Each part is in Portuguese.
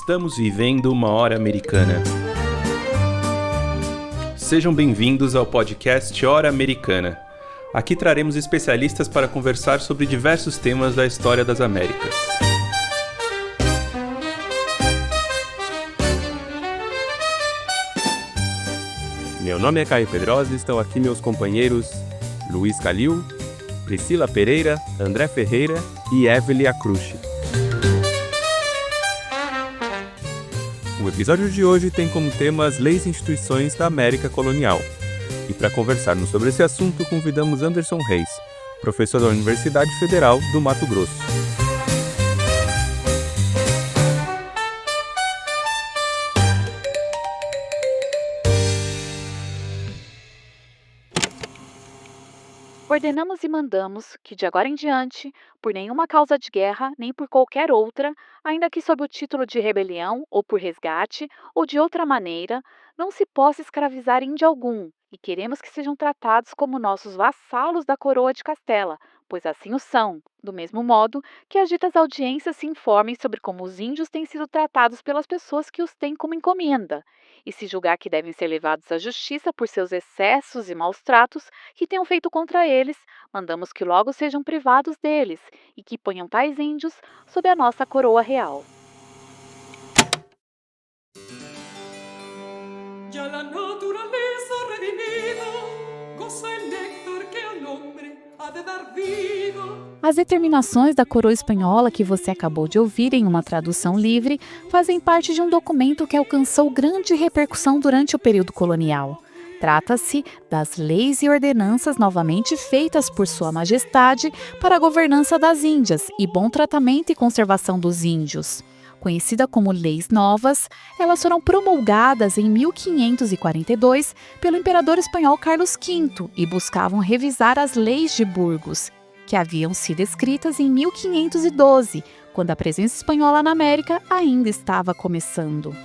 Estamos vivendo uma hora americana. Sejam bem-vindos ao podcast Hora Americana. Aqui traremos especialistas para conversar sobre diversos temas da história das Américas. Meu nome é Caio Pedrosa e estão aqui meus companheiros Luiz Calil, Priscila Pereira, André Ferreira e Evelyn Acrucci. O episódio de hoje tem como tema as leis e instituições da América colonial. E para conversarmos sobre esse assunto, convidamos Anderson Reis, professor da Universidade Federal do Mato Grosso. Ordenamos e mandamos que, de agora em diante, por nenhuma causa de guerra, nem por qualquer outra, ainda que sob o título de rebelião, ou por resgate, ou de outra maneira, não se possa escravizar índio algum, e queremos que sejam tratados como nossos vassalos da coroa de Castela, pois assim o são, do mesmo modo que as ditas audiências se informem sobre como os índios têm sido tratados pelas pessoas que os têm como encomenda, e se julgar que devem ser levados à justiça por seus excessos e maus tratos que tenham feito contra eles, mandamos que logo sejam privados deles e que ponham tais índios sob a nossa coroa real. Ya la naturaleza redimida goza el néctar que al hombre ha de dar vida. As determinações da coroa espanhola que você acabou de ouvir em uma tradução livre fazem parte de um documento que alcançou grande repercussão durante o período colonial. Trata-se das leis e ordenanças novamente feitas por Sua Majestade para a governança das Índias e bom tratamento e conservação dos índios. Conhecida como Leis Novas, elas foram promulgadas em 1542 pelo imperador espanhol Carlos V e buscavam revisar as leis de Burgos, que haviam sido escritas em 1512, quando a presença espanhola na América ainda estava começando.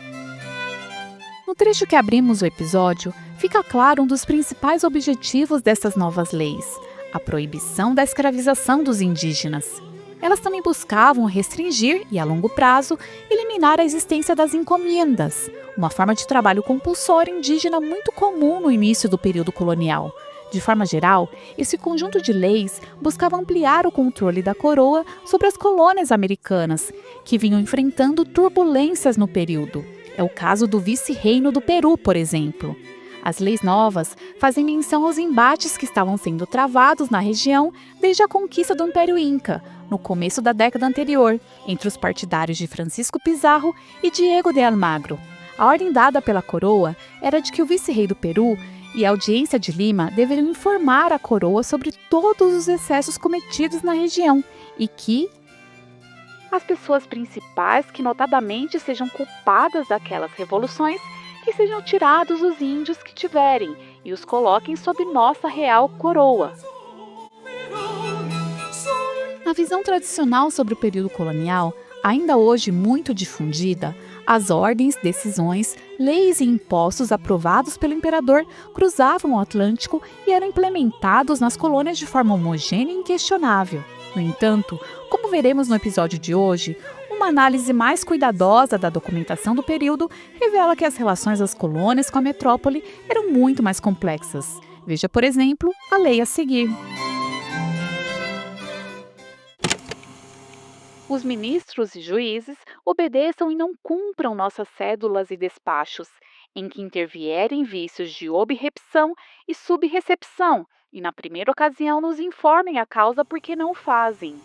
No trecho que abrimos o episódio, fica claro um dos principais objetivos dessas novas leis, a proibição da escravização dos indígenas. Elas também buscavam restringir e, a longo prazo, eliminar a existência das encomendas, uma forma de trabalho compulsório indígena muito comum no início do período colonial. De forma geral, esse conjunto de leis buscava ampliar o controle da coroa sobre as colônias americanas, que vinham enfrentando turbulências no período. É o caso do vice-reino do Peru, por exemplo. As leis novas fazem menção aos embates que estavam sendo travados na região desde a conquista do Império Inca, no começo da década anterior, entre os partidários de Francisco Pizarro e Diego de Almagro. A ordem dada pela coroa era de que o vice-rei do Peru e a audiência de Lima deveriam informar a coroa sobre todos os excessos cometidos na região e que as pessoas principais que notadamente sejam culpadas daquelas revoluções que sejam tirados os índios que tiverem e os coloquem sob nossa real coroa. Na visão tradicional sobre o período colonial, ainda hoje muito difundida, as ordens, decisões, leis e impostos aprovados pelo imperador cruzavam o Atlântico e eram implementados nas colônias de forma homogênea e inquestionável. No entanto, como veremos no episódio de hoje, uma análise mais cuidadosa da documentação do período revela que as relações das colônias com a metrópole eram muito mais complexas. Veja, por exemplo, a lei a seguir. Os ministros e juízes obedeçam e não cumpram nossas cédulas e despachos, em que intervierem vícios de obrepção e subrecepção, e na primeira ocasião nos informem a causa por que não fazem.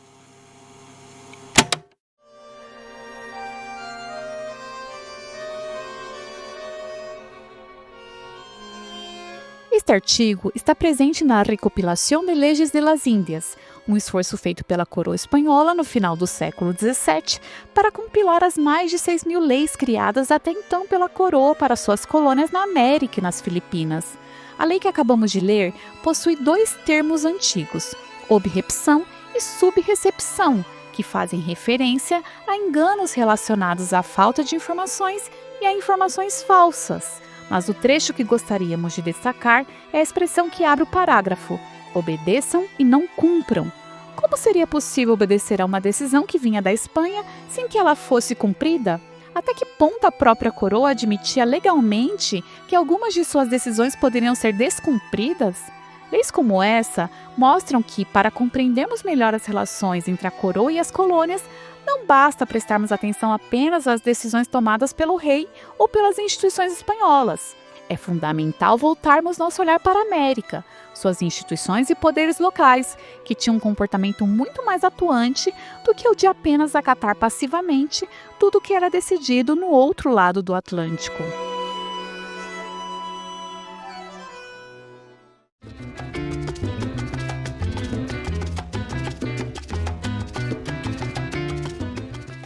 Este artigo está presente na Recopilación de Leyes de las Indias, um esforço feito pela coroa espanhola no final do século XVII para compilar as mais de 6.000 leis criadas até então pela coroa para suas colônias na América e nas Filipinas. A lei que acabamos de ler possui dois termos antigos, obrepção e subrecepção, que fazem referência a enganos relacionados à falta de informações e a informações falsas. Mas o trecho que gostaríamos de destacar é a expressão que abre o parágrafo: obedeçam e não cumpram. Como seria possível obedecer a uma decisão que vinha da Espanha sem que ela fosse cumprida? A Até que ponto a própria coroa admitia legalmente que algumas de suas decisões poderiam ser descumpridas? Leis como essa mostram que, para compreendermos melhor as relações entre a coroa e as colônias, não basta prestarmos atenção apenas às decisões tomadas pelo rei ou pelas instituições espanholas. É fundamental voltarmos nosso olhar para a América, suas instituições e poderes locais, que tinham um comportamento muito mais atuante do que o de apenas acatar passivamente tudo o que era decidido no outro lado do Atlântico.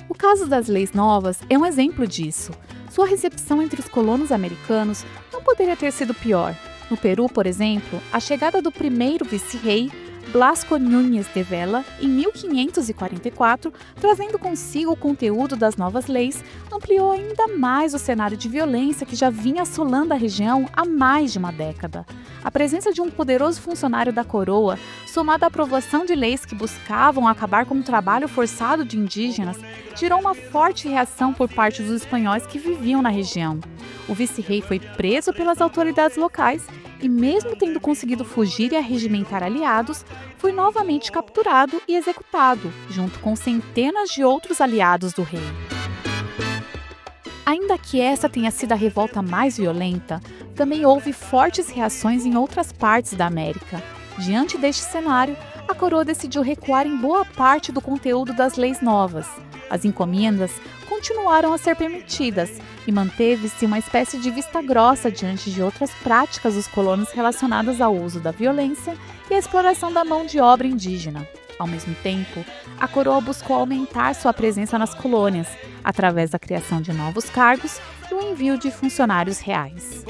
O caso das leis novas é um exemplo disso. Sua recepção entre os colonos americanos não poderia ter sido pior. No Peru, por exemplo, a chegada do primeiro vice-rei, Blasco Núñez de Vela, em 1544, trazendo consigo o conteúdo das novas leis, ampliou ainda mais o cenário de violência que já vinha assolando a região há mais de uma década. A presença de um poderoso funcionário da coroa, somada à aprovação de leis que buscavam acabar com o trabalho forçado de indígenas, gerou uma forte reação por parte dos espanhóis que viviam na região. O vice-rei foi preso pelas autoridades locais e, mesmo tendo conseguido fugir e arregimentar aliados, foi novamente capturado e executado, junto com centenas de outros aliados do rei. Ainda que essa tenha sido a revolta mais violenta, também houve fortes reações em outras partes da América. Diante deste cenário, a coroa decidiu recuar em boa parte do conteúdo das leis novas. As encomendas continuaram a ser permitidas e manteve-se uma espécie de vista grossa diante de outras práticas dos colonos relacionadas ao uso da violência e à exploração da mão de obra indígena. Ao mesmo tempo, a coroa buscou aumentar sua presença nas colônias, através da criação de novos cargos e o envio de funcionários reais.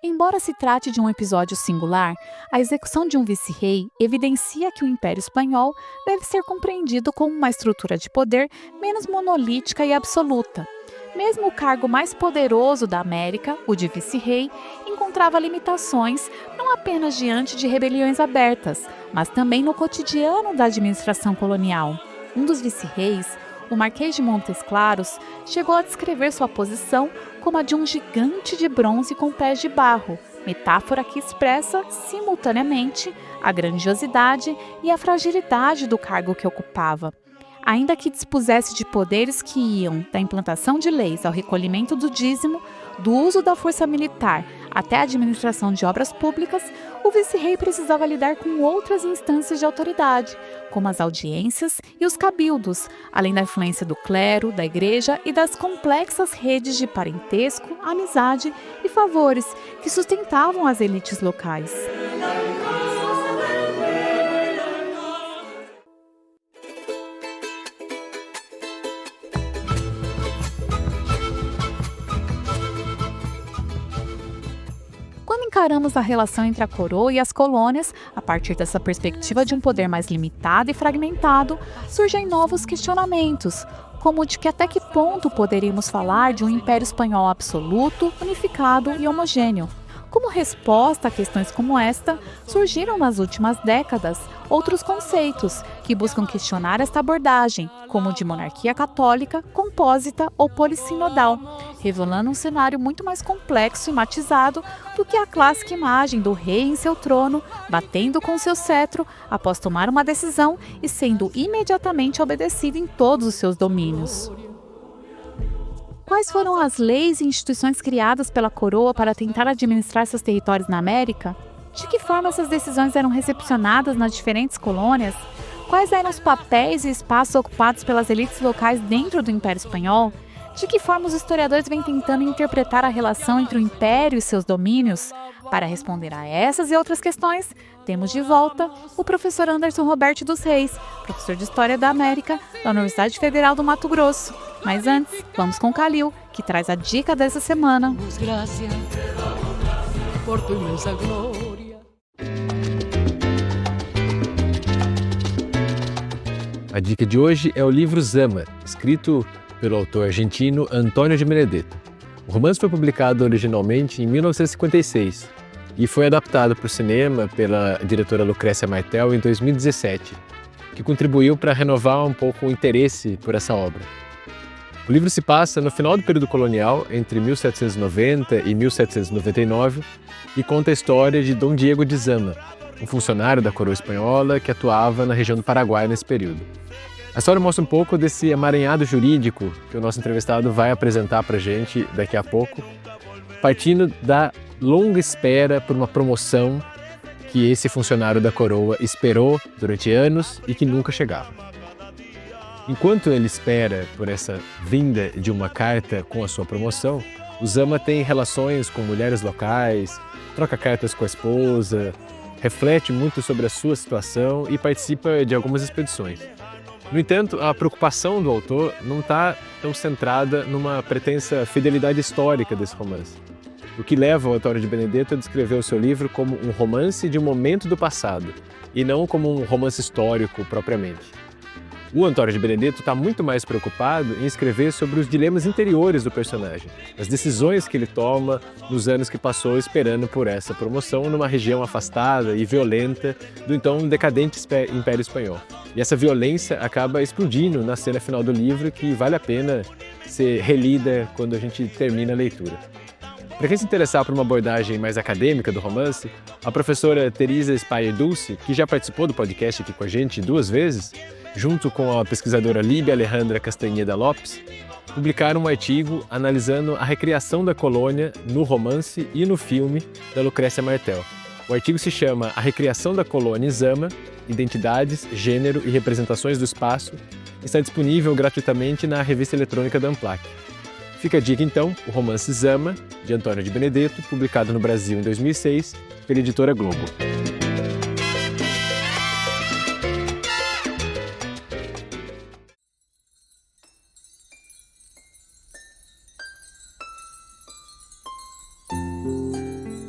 Embora se trate de um episódio singular, a execução de um vice-rei evidencia que o Império Espanhol deve ser compreendido como uma estrutura de poder menos monolítica e absoluta. Mesmo o cargo mais poderoso da América, o de vice-rei, encontrava limitações não apenas diante de rebeliões abertas, mas também no cotidiano da administração colonial. Um dos vice-reis, o Marquês de Montes Claros, chegou a descrever sua posição como a de um gigante de bronze com pés de barro, metáfora que expressa, simultaneamente, a grandiosidade e a fragilidade do cargo que ocupava. Ainda que dispusesse de poderes que iam da implantação de leis ao recolhimento do dízimo, do uso da força militar até a administração de obras públicas, o vice-rei precisava lidar com outras instâncias de autoridade, como as audiências e os cabildos, além da influência do clero, da igreja e das complexas redes de parentesco, amizade e favores que sustentavam as elites locais. Quando encaramos a relação entre a coroa e as colônias, a partir dessa perspectiva de um poder mais limitado e fragmentado, surgem novos questionamentos, como de que até que ponto poderíamos falar de um império espanhol absoluto, unificado e homogêneo. Como resposta a questões como esta, surgiram nas últimas décadas outros conceitos que buscam questionar esta abordagem, como o de monarquia católica, compósita ou polissinodal, revelando um cenário muito mais complexo e matizado do que a clássica imagem do rei em seu trono, batendo com seu cetro após tomar uma decisão e sendo imediatamente obedecido em todos os seus domínios. Quais foram as leis e instituições criadas pela coroa para tentar administrar seus territórios na América? De que forma essas decisões eram recepcionadas nas diferentes colônias? Quais eram os papéis e espaços ocupados pelas elites locais dentro do Império Espanhol? De que forma os historiadores vêm tentando interpretar a relação entre o Império e seus domínios? Para responder a essas e outras questões, temos de volta o professor Anderson Roberto dos Reis, professor de História da América da Universidade Federal do Mato Grosso. Mas antes, vamos com Calil, que traz a dica dessa semana. A dica de hoje é o livro Zama, escrito pelo autor argentino Antônio de Benedetto. O romance foi publicado originalmente em 1956 e foi adaptado para o cinema pela diretora Lucrécia Martel em 2017, que contribuiu para renovar um pouco o interesse por essa obra. O livro se passa no final do período colonial, entre 1790 e 1799, e conta a história de Dom Diego de Zama, um funcionário da coroa espanhola que atuava na região do Paraguai nesse período. A história mostra um pouco desse emaranhado jurídico que o nosso entrevistado vai apresentar para a gente daqui a pouco, partindo da longa espera por uma promoção que esse funcionário da coroa esperou durante anos e que nunca chegava. Enquanto ele espera por essa vinda de uma carta com a sua promoção, o Zama tem relações com mulheres locais, troca cartas com a esposa, reflete muito sobre a sua situação e participa de algumas expedições. No entanto, a preocupação do autor não está tão centrada numa pretensa fidelidade histórica desse romance, o que leva o Antônio de Benedetto a descrever o seu livro como um romance de um momento do passado, e não como um romance histórico propriamente. O Antônio de Benedetto está muito mais preocupado em escrever sobre os dilemas interiores do personagem, as decisões que ele toma nos anos que passou esperando por essa promoção numa região afastada e violenta do então decadente Império Espanhol. E essa violência acaba explodindo na cena final do livro, que vale a pena ser relida quando a gente termina a leitura. Para quem se interessar por uma abordagem mais acadêmica do romance, a professora Teresa Speyer Dulce, que já participou do podcast aqui com a gente 2 vezes, junto com a pesquisadora Líbia Alejandra Castanheda Lopes, publicaram um artigo analisando a recriação da colônia no romance e no filme da Lucrécia Martel. O artigo se chama A Recriação da Colônia em Zama, Identidades, Gênero e Representações do Espaço, e está disponível gratuitamente na revista eletrônica da Amplac. Fica a dica então, o romance Zama, de Antônio de Benedetto, publicado no Brasil em 2006 pela editora Globo.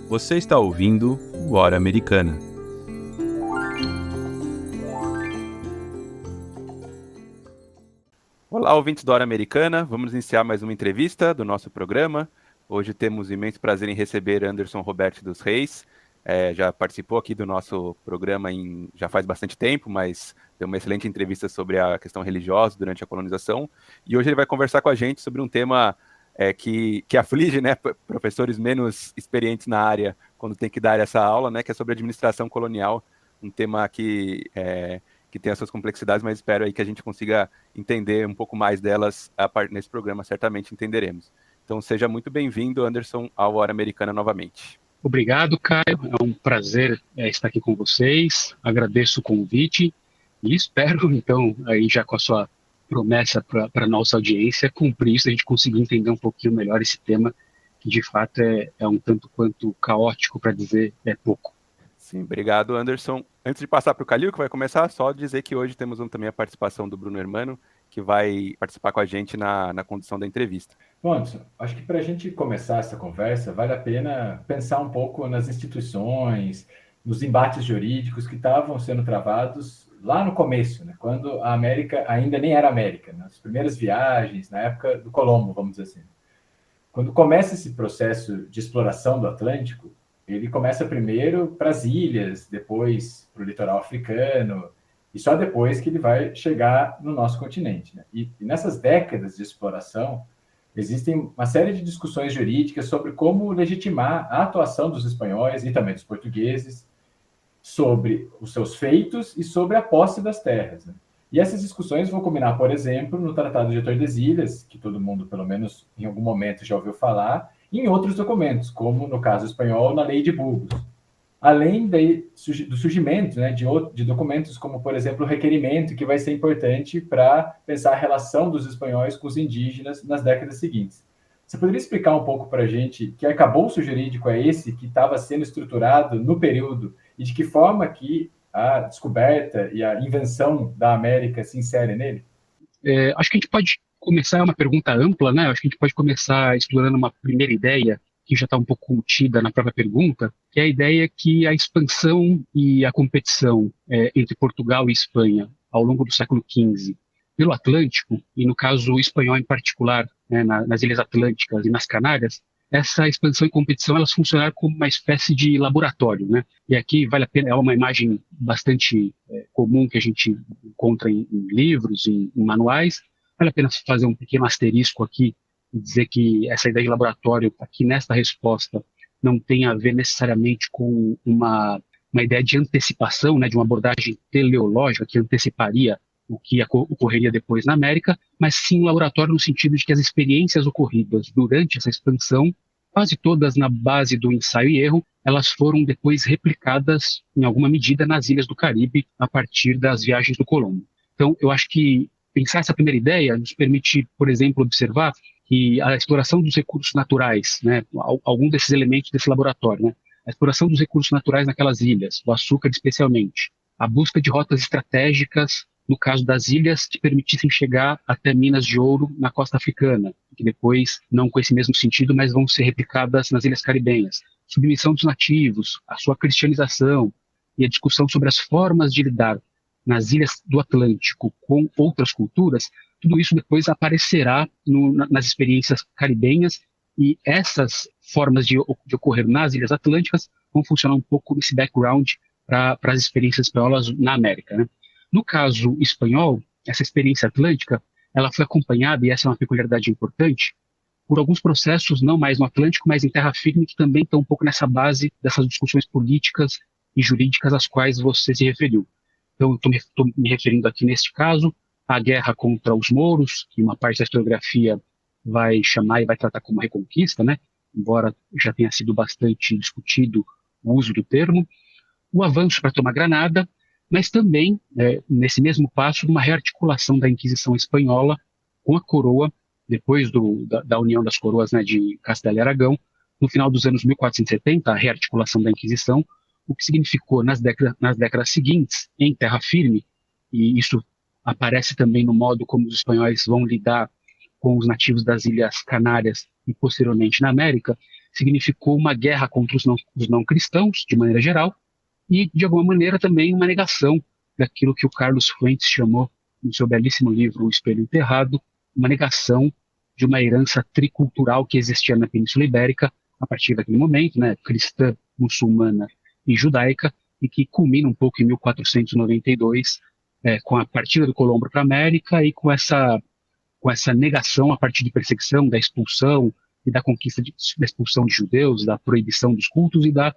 Você está ouvindo o Hora Americana. Olá, ouvintes do Hora Americana. Vamos iniciar mais uma entrevista do nosso programa. Hoje temos imenso prazer em receber Anderson Roberti dos Reis. Já participou aqui do nosso programa já faz bastante tempo, mas deu uma excelente entrevista sobre a questão religiosa durante a colonização. E hoje ele vai conversar com a gente sobre um tema que aflige, né, professores menos experientes na área quando tem que dar essa aula, né, que é sobre administração colonial, um tema que tem as suas complexidades, mas espero aí que a gente consiga entender um pouco mais delas nesse programa, certamente entenderemos. Então seja muito bem-vindo, Anderson, ao Hora Americana novamente. Obrigado, Caio, é um prazer estar aqui com vocês, agradeço o convite e espero, então, aí já com a sua promessa para a nossa audiência, cumprir isso, a gente conseguir entender um pouquinho melhor esse tema, que de fato é um tanto quanto caótico, para dizer pouco. Sim, obrigado, Anderson. Antes de passar para o Calil, que vai começar, só dizer que hoje temos também a participação do Bruno Hermano, que vai participar com a gente na condução da entrevista. Bom, Anderson, acho que para a gente começar essa conversa, vale a pena pensar um pouco nas instituições, nos embates jurídicos que estavam sendo travados lá no começo, né, quando a América ainda nem era América, nas primeiras viagens, na época do Colombo, vamos dizer assim. Quando começa esse processo de exploração do Atlântico, ele começa primeiro para as ilhas, depois para o litoral africano, e só depois que ele vai chegar no nosso continente, né? E nessas décadas de exploração, existem uma série de discussões jurídicas sobre como legitimar a atuação dos espanhóis e também dos portugueses sobre os seus feitos e sobre a posse das terras, né? E essas discussões vão culminar, por exemplo, no Tratado de Tordesilhas, que todo mundo, pelo menos em algum momento, já ouviu falar, e em outros documentos, como, no caso espanhol, na Lei de Burgos. Além do surgimento, né, de documentos como, por exemplo, o requerimento, que vai ser importante para pensar a relação dos espanhóis com os indígenas nas décadas seguintes. Você poderia explicar um pouco para a gente que arcabouço jurídico é esse que estava sendo estruturado no período e de que forma que a descoberta e a invenção da América se insere nele? Acho que a gente pode começar, é uma pergunta ampla, né? Acho que a gente pode começar explorando uma primeira ideia que já está um pouco contida na própria pergunta, que é a ideia que a expansão e a competição entre Portugal e Espanha ao longo do século XV pelo Atlântico, e no caso o espanhol em particular, né, nas Ilhas Atlânticas e nas Canárias, essa expansão e competição, elas funcionaram como uma espécie de laboratório, né? E aqui vale a pena, é uma imagem bastante comum que a gente encontra em livros, em manuais. Vale a pena fazer um pequeno asterisco aqui e dizer que essa ideia de laboratório aqui nesta resposta não tem a ver necessariamente com uma ideia de antecipação, né, de uma abordagem teleológica que anteciparia o que ocorreria depois na América, mas sim um laboratório no sentido de que as experiências ocorridas durante essa expansão, quase todas na base do ensaio e erro, elas foram depois replicadas em alguma medida nas ilhas do Caribe a partir das viagens do Colombo. Então, eu acho que pensar essa primeira ideia nos permite, por exemplo, observar que a exploração dos recursos naturais, né, algum desses elementos desse laboratório, né, a exploração dos recursos naturais naquelas ilhas, o açúcar especialmente, a busca de rotas estratégicas no caso das ilhas, que permitissem chegar até minas de ouro na costa africana, que depois, não com esse mesmo sentido, mas vão ser replicadas nas ilhas caribenhas. Submissão dos nativos, a sua cristianização e a discussão sobre as formas de lidar nas ilhas do Atlântico com outras culturas, tudo isso depois aparecerá nas experiências caribenhas, e essas formas de ocorrer nas ilhas atlânticas vão funcionar um pouco nesse background para as experiências espanholas na América, né? No caso espanhol, essa experiência atlântica, ela foi acompanhada, e essa é uma peculiaridade importante, por alguns processos, não mais no Atlântico, mas em terra firme, que também estão um pouco nessa base dessas discussões políticas e jurídicas às quais você se referiu. Então, eu estou me referindo aqui, neste caso, à guerra contra os mouros, que uma parte da historiografia vai chamar e vai tratar como reconquista, né? Embora já tenha sido bastante discutido o uso do termo, o avanço para tomar Granada, mas também, nesse mesmo passo, de uma rearticulação da Inquisição espanhola com a coroa, depois da união das coroas, né, de Castela e Aragão, no final dos anos 1470, a rearticulação da Inquisição, o que significou nas décadas seguintes, em terra firme, e isso aparece também no modo como os espanhóis vão lidar com os nativos das Ilhas Canárias e posteriormente na América, significou uma guerra contra os não cristãos, de maneira geral, e, de alguma maneira, também uma negação daquilo que o Carlos Fuentes chamou, no seu belíssimo livro O Espelho Enterrado, uma negação de uma herança tricultural que existia na Península Ibérica a partir daquele momento, né, cristã, muçulmana e judaica, e que culmina um pouco em 1492, com a partida do Colombo para a América e com essa negação a partir de perseguição, da expulsão e da conquista da expulsão de judeus, da proibição dos cultos e da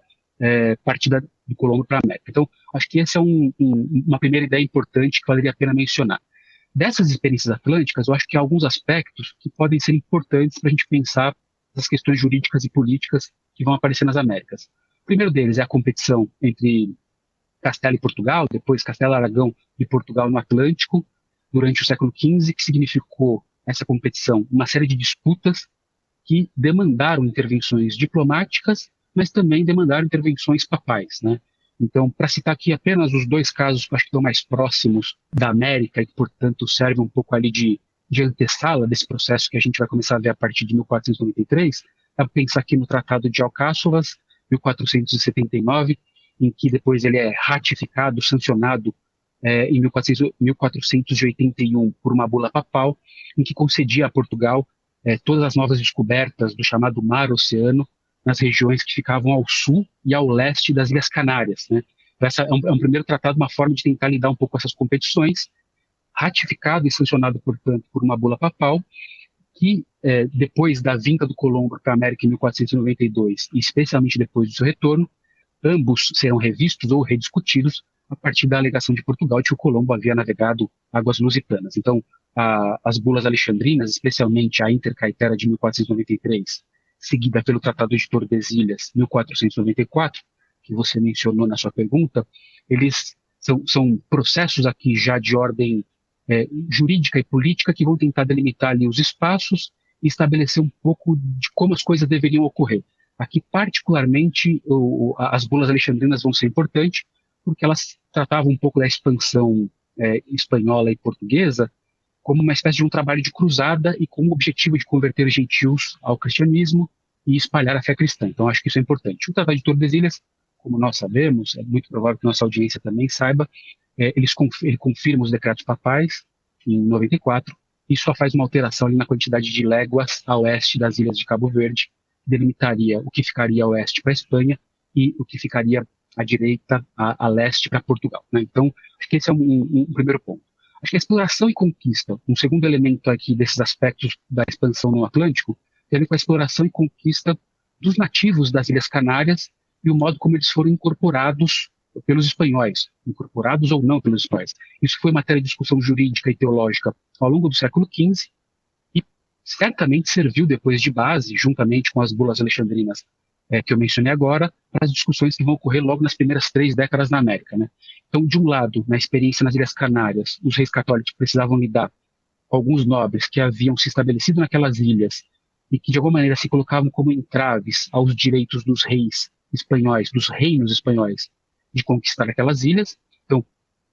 partida do Colombo para a América. Então, acho que essa é uma primeira ideia importante que valeria a pena mencionar. Dessas experiências atlânticas, eu acho que há alguns aspectos que podem ser importantes para a gente pensar as questões jurídicas e políticas que vão aparecer nas Américas. O primeiro deles é a competição entre Castela e Portugal, depois Castela, Aragão e Portugal no Atlântico, durante o século XV, que significou essa competição uma série de disputas que demandaram intervenções diplomáticas, mas também demandaram intervenções papais, né? Então, para citar aqui apenas os dois casos que eu acho que estão mais próximos da América e que, portanto, servem um pouco ali de antessala desse processo que a gente vai começar a ver a partir de 1493, é pensar aqui no Tratado de Alcáçovas, 1479, em que depois ele é ratificado, sancionado em 1481 por uma bula papal, em que concedia a Portugal todas as novas descobertas do chamado Mar Oceano, nas regiões que ficavam ao sul e ao leste das Ilhas Canárias, né? Essa é um primeiro tratado, uma forma de tentar lidar um pouco com essas competições, ratificado e sancionado, portanto, por uma bula papal, que depois da vinda do Colombo para a América em 1492, e especialmente depois do seu retorno, ambos serão revistos ou rediscutidos a partir da alegação de Portugal de que o Colombo havia navegado águas lusitanas. Então, as bulas alexandrinas, especialmente a Inter Caetera de 1493, seguida pelo Tratado de Tordesilhas, 1494, que você mencionou na sua pergunta, eles são processos aqui já de ordem jurídica e política que vão tentar delimitar ali os espaços e estabelecer um pouco de como as coisas deveriam ocorrer. Aqui, particularmente, as bulas alexandrinas vão ser importantes, porque elas tratavam um pouco da expansão espanhola e portuguesa como uma espécie de um trabalho de cruzada e com o objetivo de converter os gentios ao cristianismo e espalhar a fé cristã. Então, acho que isso é importante. O Tratado de Tordesilhas, como nós sabemos, é muito provável que nossa audiência também saiba, ele confirma os decretos papais em 94 Isso só faz uma alteração ali na quantidade de léguas a oeste das ilhas de Cabo Verde, que delimitaria o que ficaria a oeste para a Espanha e o que ficaria à direita, a leste para Portugal, né? Então, acho que esse é um primeiro ponto. Acho que a exploração e conquista, um segundo elemento aqui desses aspectos da expansão no Atlântico, tem a ver com a exploração e conquista dos nativos das Ilhas Canárias e o modo como eles foram incorporados pelos espanhóis, incorporados ou não pelos espanhóis. Isso foi matéria de discussão jurídica e teológica ao longo do século XV e certamente serviu depois de base, juntamente com as bulas alexandrinas que eu mencionei agora, para as discussões que vão ocorrer logo nas primeiras 3 décadas na América, né? Então, de um lado, na experiência nas Ilhas Canárias, os reis católicos precisavam lidar com alguns nobres que haviam se estabelecido naquelas ilhas e que, de alguma maneira, se colocavam como entraves aos direitos dos reis espanhóis, dos reinos espanhóis, de conquistar aquelas ilhas. Então,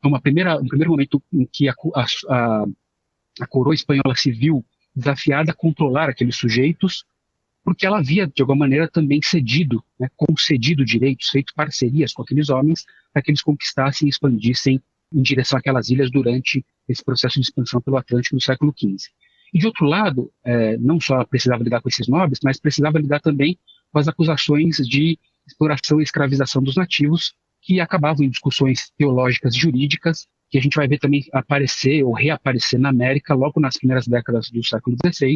um primeiro momento em que a coroa espanhola se viu desafiada a controlar aqueles sujeitos, porque ela havia, de alguma maneira, também cedido, né, concedido direitos, feito parcerias com aqueles homens para que eles conquistassem e expandissem em direção àquelas ilhas durante esse processo de expansão pelo Atlântico do século XV. E, de outro lado, não só precisava lidar com esses nobres, mas precisava lidar também com as acusações de exploração e escravização dos nativos, que acabavam em discussões teológicas e jurídicas, que a gente vai ver também aparecer ou reaparecer na América logo nas primeiras décadas do século XVI.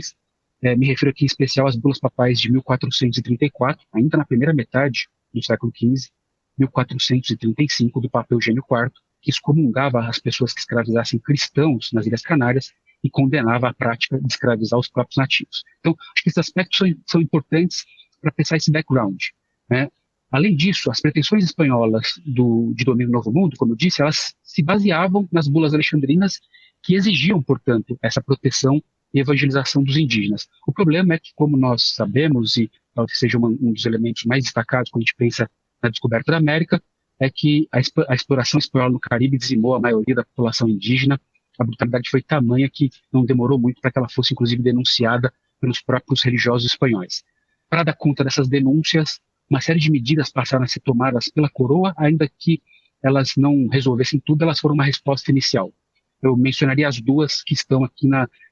Me refiro aqui em especial às bulas papais de 1434, ainda na primeira metade do século XV, 1435, do Papa Eugênio IV, que excomungava as pessoas que escravizassem cristãos nas Ilhas Canárias e condenava a prática de escravizar os próprios nativos. Então, acho que esses aspectos são importantes para pensar esse background, né? Além disso, as pretensões espanholas de domínio do Novo Mundo, como eu disse, elas se baseavam nas bulas alexandrinas que exigiam, portanto, essa proteção e evangelização dos indígenas. O problema é que, como nós sabemos, e talvez seja um dos elementos mais destacados quando a gente pensa na descoberta da América, é que a exploração espanhola no Caribe dizimou a maioria da população indígena. A brutalidade foi tamanha que não demorou muito para que ela fosse, inclusive, denunciada pelos próprios religiosos espanhóis. Para dar conta dessas denúncias, uma série de medidas passaram a ser tomadas pela coroa, ainda que elas não resolvessem tudo, elas foram uma resposta inicial. Eu mencionaria as duas que estão aqui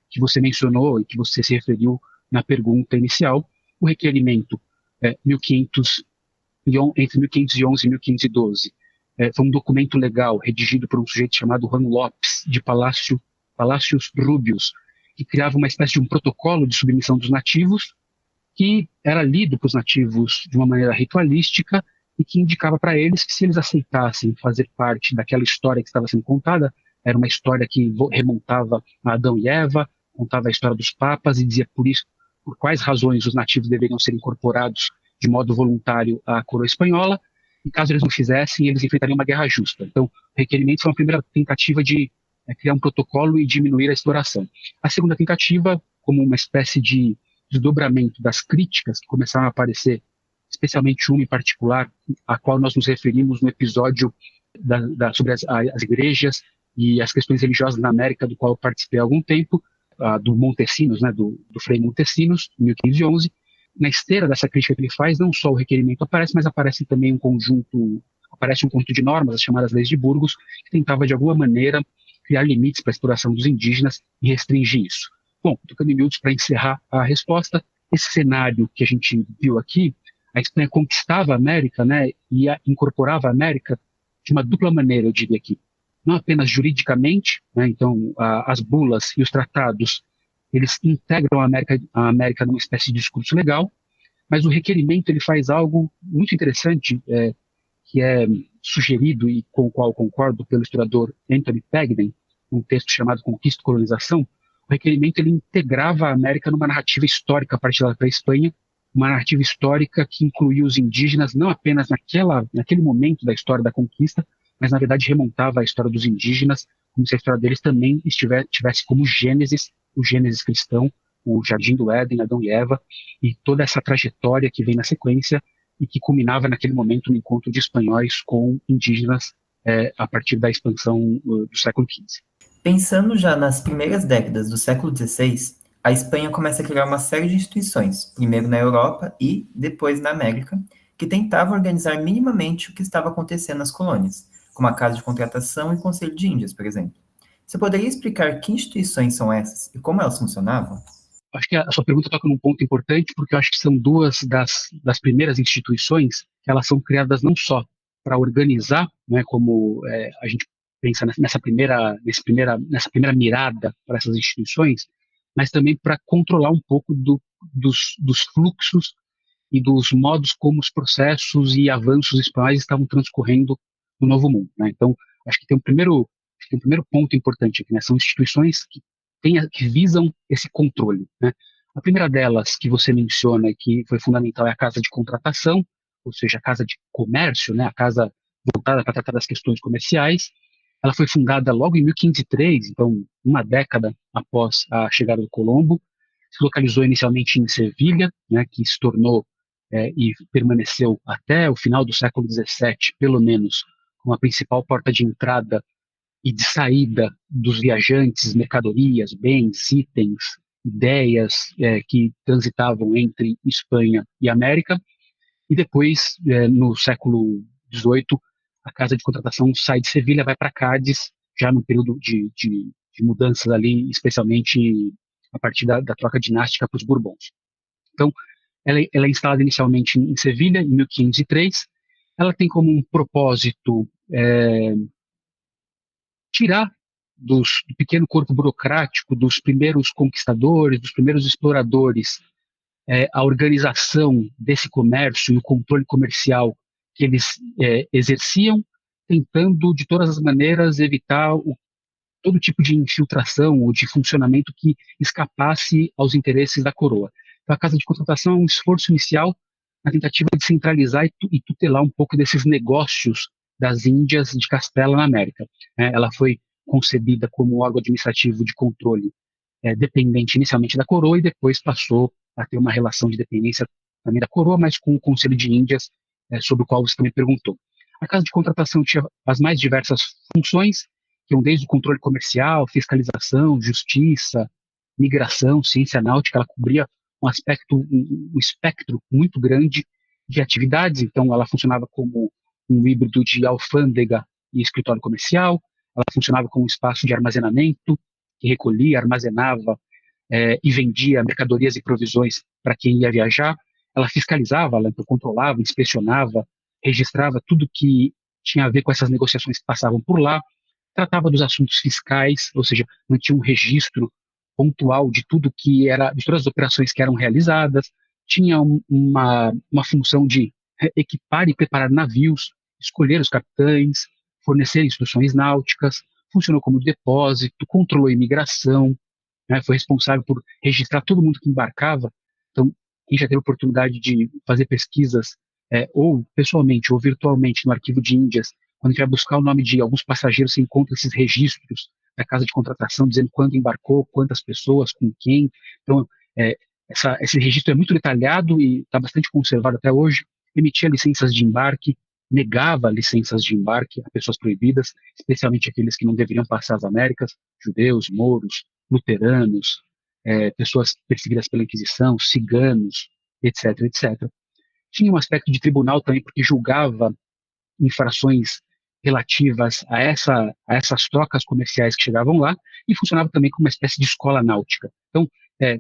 que você mencionou e que você se referiu na pergunta inicial. O requerimento entre 1511 e 1512 foi um documento legal redigido por um sujeito chamado Juan Lopes, de Palácios Rúbios, que criava uma espécie de um protocolo de submissão dos nativos, que era lido para os nativos de uma maneira ritualística e que indicava para eles que se eles aceitassem fazer parte daquela história que estava sendo contada, era uma história que remontava a Adão e Eva, contava a história dos papas e dizia por quais razões os nativos deveriam ser incorporados de modo voluntário à coroa espanhola, e caso eles não fizessem, eles enfrentariam uma guerra justa. Então, o requerimento foi uma primeira tentativa de criar um protocolo e diminuir a exploração. A segunda tentativa, como uma espécie de desdobramento das críticas que começaram a aparecer, especialmente uma em particular, a qual nós nos referimos no episódio sobre as igrejas e as questões religiosas na América, do qual eu participei há algum tempo, do Montesinos, né, do Frei Montesinos, em 1511. Na esteira dessa crítica que ele faz, não só o requerimento aparece, mas aparece também um conjunto de normas, as chamadas Leis de Burgos, que tentava, de alguma maneira, criar limites para a exploração dos indígenas e restringir isso. Bom, tocando em miúdos para encerrar a resposta, esse cenário que a gente viu aqui, a Espanha conquistava a América, né, e incorporava a América de uma dupla maneira, eu diria aqui. Não apenas juridicamente, né, então as bulas e os tratados, eles integram a América numa espécie de discurso legal, mas o requerimento ele faz algo muito interessante, que é sugerido e com o qual concordo pelo historiador Anthony Pagden, um texto chamado Conquista e Colonização. O requerimento ele integrava a América numa narrativa histórica partilhada pela Espanha, uma narrativa histórica que incluía os indígenas não apenas naquele momento da história da conquista, mas na verdade remontava a história dos indígenas, como se a história deles também tivesse como Gênesis, o Gênesis cristão, o Jardim do Éden, Adão e Eva, e toda essa trajetória que vem na sequência e que culminava naquele momento no encontro de espanhóis com indígenas a partir da expansão do século XV. Pensando já nas primeiras décadas do século XVI, a Espanha começa a criar uma série de instituições, primeiro na Europa e depois na América, que tentavam organizar minimamente o que estava acontecendo nas colônias, como a Casa de Contratação e o Conselho de Índias, por exemplo. Você poderia explicar que instituições são essas e como elas funcionavam? Acho que a sua pergunta toca num ponto importante, porque eu acho que são duas das primeiras instituições que elas são criadas não só para organizar, né, como a gente pensa nessa primeira mirada para essas instituições, mas também para controlar um pouco dos fluxos e dos modos como os processos e avanços espanhóis estavam transcorrendo no Novo Mundo, né? Então, acho que tem um primeiro ponto importante aqui, né? São instituições que visam esse controle, né? A primeira delas que você menciona e que foi fundamental é a Casa de Contratação, ou seja, a Casa de Comércio, né? A casa voltada para tratar das questões comerciais. Ela foi fundada logo em 1503, então uma década após a chegada do Colombo. Se localizou inicialmente em Sevilha, né? Que se tornou e permaneceu até o final do século XVII, pelo menos, como a principal porta de entrada e de saída dos viajantes, mercadorias, bens, itens, ideias que transitavam entre Espanha e América. E depois, no século XVIII, a Casa de Contratação sai de Sevilha, vai para Cádiz, já no período de mudanças ali, especialmente a partir da troca dinástica para os Bourbons. Então, ela é instalada inicialmente em Sevilha, em 1503. Ela tem como um propósito tirar do pequeno corpo burocrático, dos primeiros conquistadores, dos primeiros exploradores, a organização desse comércio e o controle comercial que eles exerciam, tentando de todas as maneiras evitar todo tipo de infiltração ou de funcionamento que escapasse aos interesses da coroa. Então, a Casa de Contratação é um esforço inicial na tentativa de centralizar e tutelar um pouco desses negócios das Índias de Castela na América. Ela foi concebida como órgão administrativo de controle dependente inicialmente da coroa e depois passou a ter uma relação de dependência também da coroa, mas com o Conselho de Índias, sobre o qual você também perguntou. A Casa de Contratação tinha as mais diversas funções, que iam desde o controle comercial, fiscalização, justiça, migração, ciência náutica. Ela cobria um espectro muito grande de atividades. Então, ela funcionava como um híbrido de alfândega e escritório comercial. Ela funcionava como um espaço de armazenamento, que recolhia, armazenava e vendia mercadorias e provisões para quem ia viajar. Ela fiscalizava, ela controlava, inspecionava, registrava tudo que tinha a ver com essas negociações que passavam por lá, tratava dos assuntos fiscais, ou seja, mantinha um registro pontual de tudo de todas as operações que eram realizadas, tinha uma função de equipar e preparar navios, escolher os capitães, fornecer instruções náuticas, funcionou como depósito, controlou a imigração, né, foi responsável por registrar todo mundo que embarcava. Então, quem já teve a oportunidade de fazer pesquisas, ou pessoalmente ou virtualmente no Arquivo de Índias, quando a gente vai buscar o nome de alguns passageiros, você encontra esses registros da Casa de Contratação dizendo quando embarcou, quantas pessoas, com quem. Então, esse registro é muito detalhado e está bastante conservado até hoje. Emitia licenças de embarque, negava licenças de embarque a pessoas proibidas, especialmente aqueles que não deveriam passar as Américas, judeus, mouros, luteranos, pessoas perseguidas pela Inquisição, ciganos, etc, etc. Tinha um aspecto de tribunal também, porque julgava infrações relativas a essas trocas comerciais que chegavam lá, e funcionava também como uma espécie de escola náutica. Então,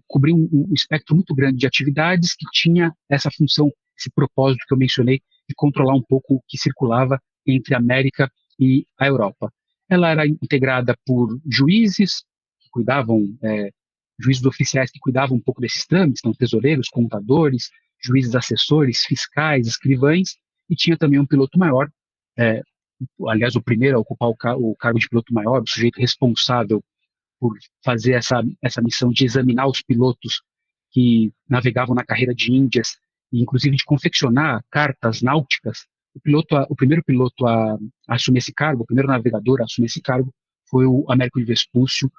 cobria um espectro muito grande de atividades que tinha essa função, esse propósito que eu mencionei, de controlar um pouco o que circulava entre a América e a Europa. Ela era integrada por juízes que cuidavam, juízes oficiais que cuidavam um pouco desses trâmites, então tesoureiros, contadores, juízes assessores, fiscais, escrivães, e tinha também um piloto maior, aliás, o primeiro a ocupar o cargo de piloto maior, o sujeito responsável por fazer essa missão de examinar os pilotos que navegavam na carreira de Índias, e inclusive de confeccionar cartas náuticas. O primeiro piloto a assumir esse cargo, o primeiro navegador a assumir esse cargo, foi o Américo de Vespúcio,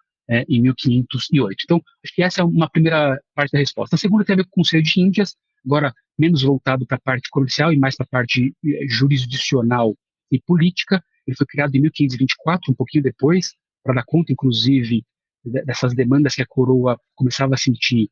em 1508. Então, acho que essa é uma primeira parte da resposta. A segunda tem a ver com o Conselho de Índias, agora menos voltado para a parte comercial e mais para a parte jurisdicional e política. Ele foi criado em 1524, um pouquinho depois, para dar conta, inclusive, dessas demandas que a coroa começava a sentir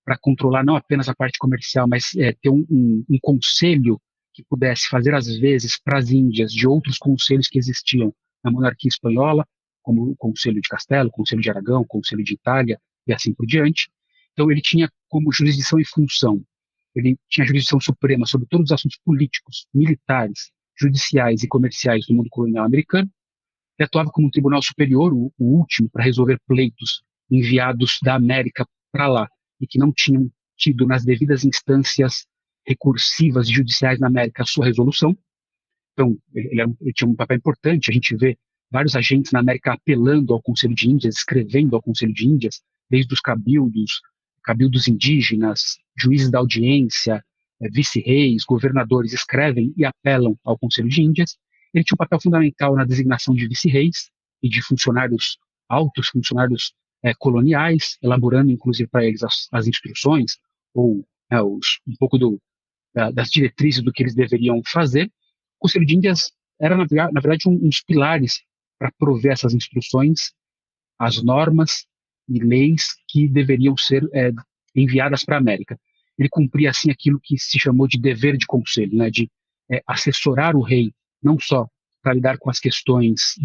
para controlar não apenas a parte comercial, mas ter um conselho que pudesse fazer, às vezes, para as Índias, de outros conselhos que existiam na monarquia espanhola, como o Conselho de Castelo, o Conselho de Aragão, o Conselho de Itália e assim por diante. Então ele tinha como jurisdição e função, ele tinha jurisdição suprema sobre todos os assuntos políticos, militares, judiciais e comerciais do mundo colonial americano. Ele atuava como um tribunal superior, o último, para resolver pleitos enviados da América para lá e que não tinham tido nas devidas instâncias recursivas e judiciais na América a sua resolução. Então, ele tinha um papel importante. A gente vê vários agentes na América apelando ao Conselho de Índias, escrevendo ao Conselho de Índias, desde os cabildos indígenas, juízes da audiência, vice-reis, governadores, escrevem e apelam ao Conselho de Índias. Ele tinha um papel fundamental na designação de vice-reis e de funcionários altos, funcionários coloniais, elaborando inclusive para eles as instruções ou um pouco das diretrizes do que eles deveriam fazer. O Conselho de Índias era, na verdade, um dos pilares para prover essas instruções, as normas e leis que deveriam ser enviadas para a América. Ele cumpria, assim, aquilo que se chamou de dever de conselho, né, de assessorar o rei, não só para lidar com as questões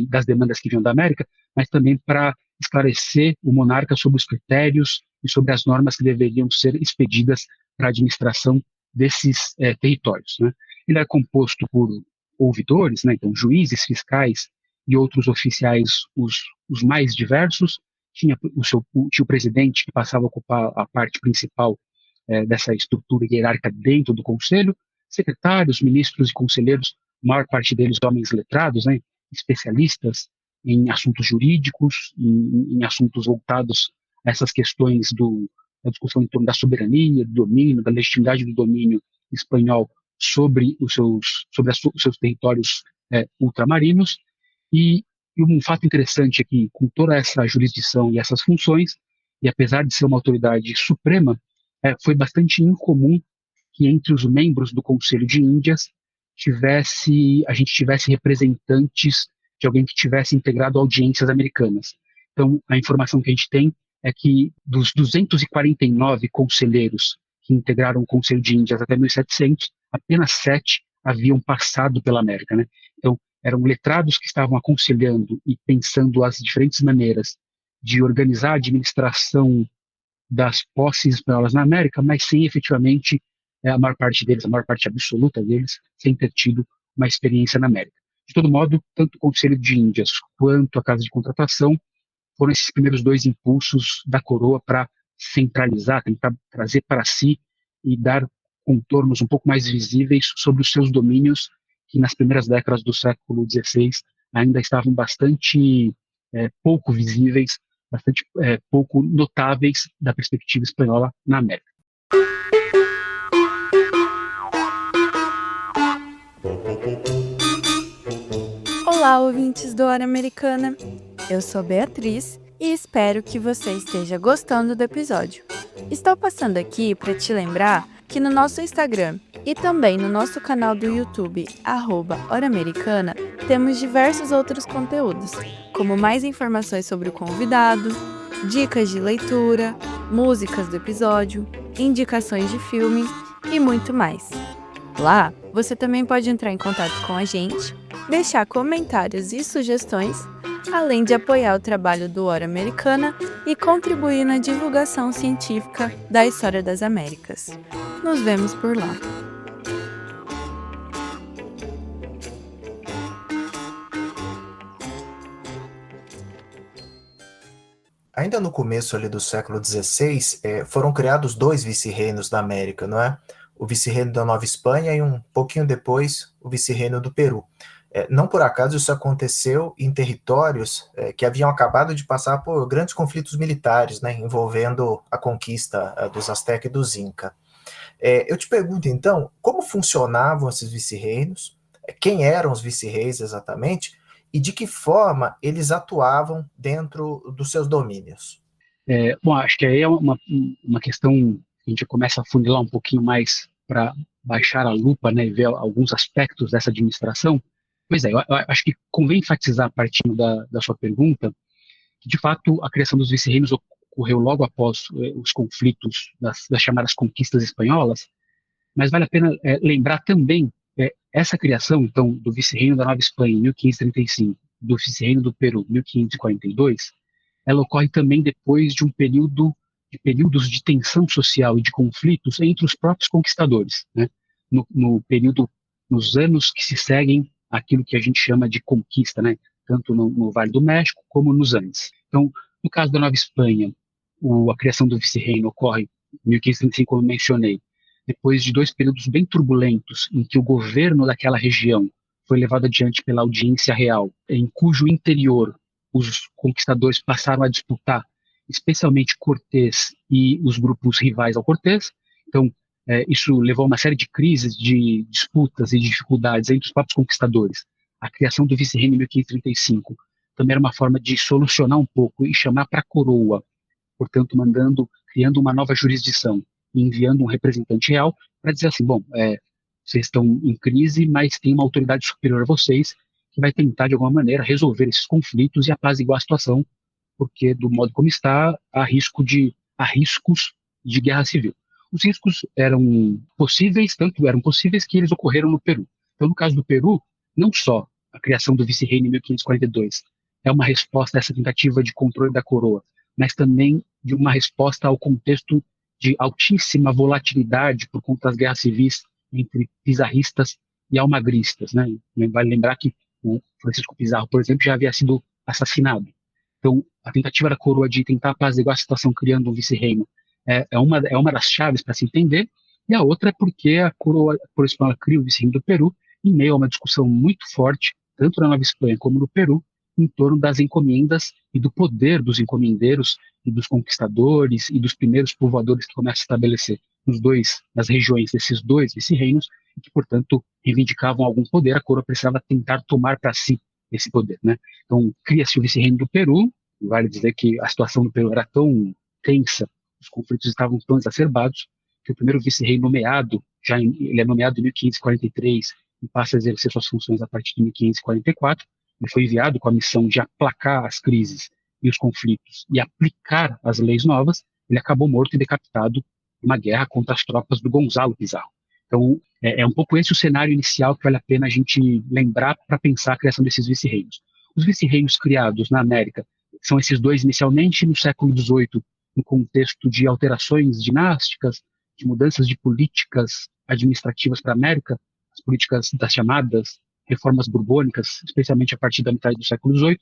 das demandas que vinham da América, mas também para esclarecer o monarca sobre os critérios e sobre as normas que deveriam ser expedidas para a administração desses territórios, né. Ele é composto por ouvidores, né, então juízes, fiscais e outros oficiais, os mais diversos. Tinha o presidente, que passava a ocupar a parte principal dessa estrutura hierárquica dentro do conselho, secretários, ministros e conselheiros, a maior parte deles homens letrados, né, especialistas em assuntos jurídicos, em assuntos voltados a essas questões da discussão em torno da soberania, do domínio, da legitimidade do domínio espanhol sobre os seus territórios ultramarinos. E um fato interessante é que, com toda essa jurisdição e essas funções, e apesar de ser uma autoridade suprema, foi bastante incomum que entre os membros do Conselho de Índias a gente tivesse representantes de alguém que tivesse integrado audiências americanas. Então, a informação que a gente tem é que dos 249 conselheiros que integraram o Conselho de Índias até 1700, apenas 7 haviam passado pela América, né? Então, eram letrados que estavam aconselhando e pensando as diferentes maneiras de organizar a administração das posses espanholas na América, mas sem efetivamente a maior parte deles, a maior parte absoluta deles, sem ter tido uma experiência na América. De todo modo, tanto o Conselho de Índias quanto a Casa de Contratação foram esses primeiros 2 impulsos da coroa para centralizar, tentar trazer para si e dar contornos um pouco mais visíveis sobre os seus domínios, que nas primeiras décadas do século XVI ainda estavam bastante pouco visíveis, bastante pouco notáveis da perspectiva espanhola na América. Olá, ouvintes do Hora Americana. Eu sou Beatriz e espero que você esteja gostando do episódio. Estou passando aqui para te lembrar que no nosso Instagram e também no nosso canal do YouTube, @Hora Americana, temos diversos outros conteúdos, como mais informações sobre o convidado, dicas de leitura, músicas do episódio, indicações de filmes e muito mais. Lá, você também pode entrar em contato com a gente, deixar comentários e sugestões, além de apoiar o trabalho do Hora Americana e contribuir na divulgação científica da história das Américas. Nos vemos por lá. Ainda no começo ali do século XVI, foram criados 2 vice-reinos da América, não é? O vice-reino da Nova Espanha e um pouquinho depois o vice-reino do Peru. Não por acaso isso aconteceu em territórios que haviam acabado de passar por grandes conflitos militares, né, envolvendo a conquista dos Azteca e dos Inca. Eu te pergunto então, como funcionavam esses vice-reinos, quem eram os vice-reis exatamente, e de que forma eles atuavam dentro dos seus domínios? Bom, acho que aí é uma questão que a gente começa a funilar um pouquinho mais para baixar a lupa, né, e ver alguns aspectos dessa administração. Pois eu acho que convém enfatizar, partindo da sua pergunta, que de fato a criação dos vice-reinos ocorreu logo após os conflitos das chamadas conquistas espanholas, mas vale a pena lembrar também essa criação, então, do vice-reino da Nova Espanha em 1535 do vice-reino do Peru, 1542, ela ocorre também depois de períodos de tensão social e de conflitos entre os próprios conquistadores, né? Nos anos que se seguem aquilo que a gente chama de conquista, né? Tanto no Vale do México como nos Andes. Então, no caso da Nova Espanha, a criação do vice-reino ocorre em 1535, como eu mencionei, depois de 2 períodos bem turbulentos em que o governo daquela região foi levado adiante pela audiência real, em cujo interior os conquistadores passaram a disputar, especialmente Cortés e os grupos rivais ao Cortés. Então, isso levou a uma série de crises, de disputas e de dificuldades entre os próprios conquistadores. A criação do vice-reino em 1535 também era uma forma de solucionar um pouco e chamar para a coroa, portanto, criando uma nova jurisdição e enviando um representante real para dizer assim, bom, vocês estão em crise, mas tem uma autoridade superior a vocês que vai tentar, de alguma maneira, resolver esses conflitos e apaziguar a situação, porque, do modo como está, há riscos de guerra civil. Os riscos eram possíveis, tanto eram possíveis que eles ocorreram no Peru. Então, no caso do Peru, não só a criação do vice-reino em 1542 é uma resposta a essa tentativa de controle da coroa, mas também de uma resposta ao contexto de altíssima volatilidade por conta das guerras civis entre pizarristas e almagristas, né? Vale lembrar que o Francisco Pizarro, por exemplo, já havia sido assassinado. Então, a tentativa da coroa de tentar apaziguar a situação criando um vice-reino é uma das chaves para se entender, e a outra é porque a coroa espanhola cria o vice-reino do Peru em meio a uma discussão muito forte, tanto na Nova Espanha como no Peru, em torno das encomendas e do poder dos encomendeiros e dos conquistadores e dos primeiros povoadores que começam a estabelecer nas regiões desses 2 vice-reinos, e que, portanto, reivindicavam algum poder. A coroa precisava tentar tomar para si esse poder, né? Então, cria-se o vice-reino do Peru. Vale dizer que a situação do Peru era tão tensa, os conflitos estavam tão exacerbados, que o primeiro vice-rei nomeado, ele é nomeado em 1543 e passa a exercer suas funções a partir de 1544. Ele foi enviado com a missão de aplacar as crises e os conflitos e aplicar as leis novas. Ele acabou morto e decapitado em uma guerra contra as tropas do Gonzalo Pizarro. Então, é um pouco esse o cenário inicial que vale a pena a gente lembrar para pensar a criação desses vice-reinos. Os vice-reinos criados na América são esses 2 inicialmente no século XVIII, no contexto de alterações dinásticas, de mudanças de políticas administrativas para a América, as políticas das chamadas reformas borbônicas, especialmente a partir da metade do século XVIII.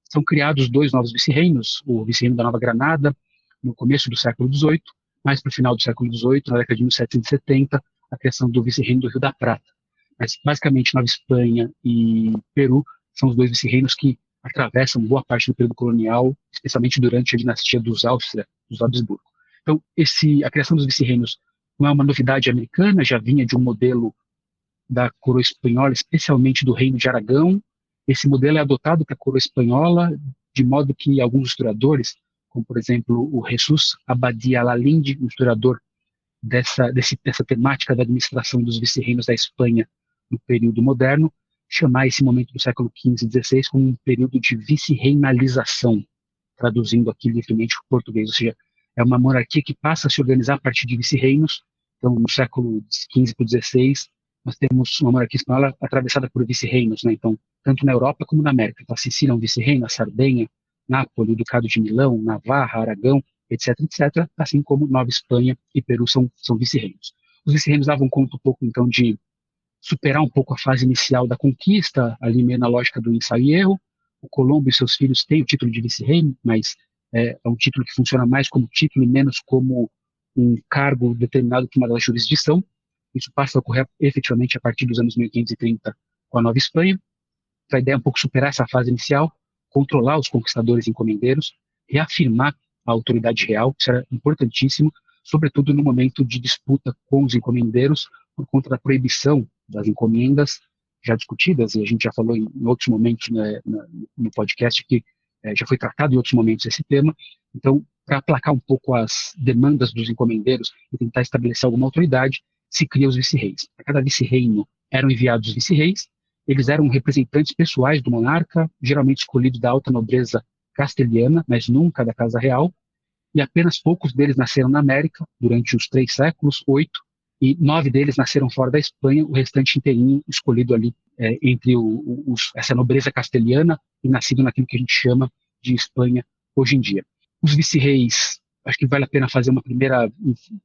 São criados 2 novos vice-reinos, o vice-reino da Nova Granada, no começo do século XVIII, mais para o final do século XVIII, na década de 1770, a criação do vice-reino do Rio da Prata. Mas, basicamente, Nova Espanha e Peru são os 2 vice-reinos que atravessam boa parte do período colonial, especialmente durante a dinastia dos Áustria, dos Habsburgo. Então, a criação dos vice-reinos não é uma novidade americana, já vinha de um modelo da coroa espanhola, especialmente do Reino de Aragão. Esse modelo é adotado para a coroa espanhola, de modo que alguns historiadores, como, por exemplo, o Jesus Abadia Lalinde, um historiador dessa temática da administração dos vice-reinos da Espanha no período moderno, chamar esse momento do século XV e XVI como um período de vice-reinalização, traduzindo aqui livremente para o português, ou seja, é uma monarquia que passa a se organizar a partir de vice-reinos. Então, no século XV para o XVI, nós temos uma monarquia espanhola atravessada por vice-reinos, né? Então, tanto na Europa como na América. Então, a Sicília é um vice-reino, a Sardenha, Nápoles, o Ducado de Milão, Navarra, Aragão, etc., assim como Nova Espanha e Peru são vice-reinos. Os vice-reinos davam conta um pouco, então, de superar um pouco a fase inicial da conquista, ali meio na lógica do ensaio e erro. O Colombo e seus filhos têm o título de vice-reino, mas é um título que funciona mais como título e menos como um cargo determinado por uma jurisdição. Isso passa a ocorrer efetivamente a partir dos anos 1530 com a Nova Espanha. A ideia é um pouco superar essa fase inicial, controlar os conquistadores e encomendeiros, reafirmar a autoridade real, isso era importantíssimo, sobretudo no momento de disputa com os encomendeiros, por conta da proibição das encomendas já discutidas, e a gente já falou em outros momentos, né, no podcast, que já foi tratado em outros momentos esse tema. Então, para aplacar um pouco as demandas dos encomendeiros e tentar estabelecer alguma autoridade, se cria os vice-reis. A cada vice-reino eram enviados vice-reis, eles eram representantes pessoais do monarca, geralmente escolhidos da alta nobreza castelhana, mas nunca da casa real, e apenas poucos deles nasceram na América durante os 3 séculos, 8, e 9 deles nasceram fora da Espanha, o restante inteirinho escolhido ali entre essa nobreza castelhana e nascido naquilo que a gente chama de Espanha hoje em dia. Os vice-reis, acho que vale a pena fazer uma primeira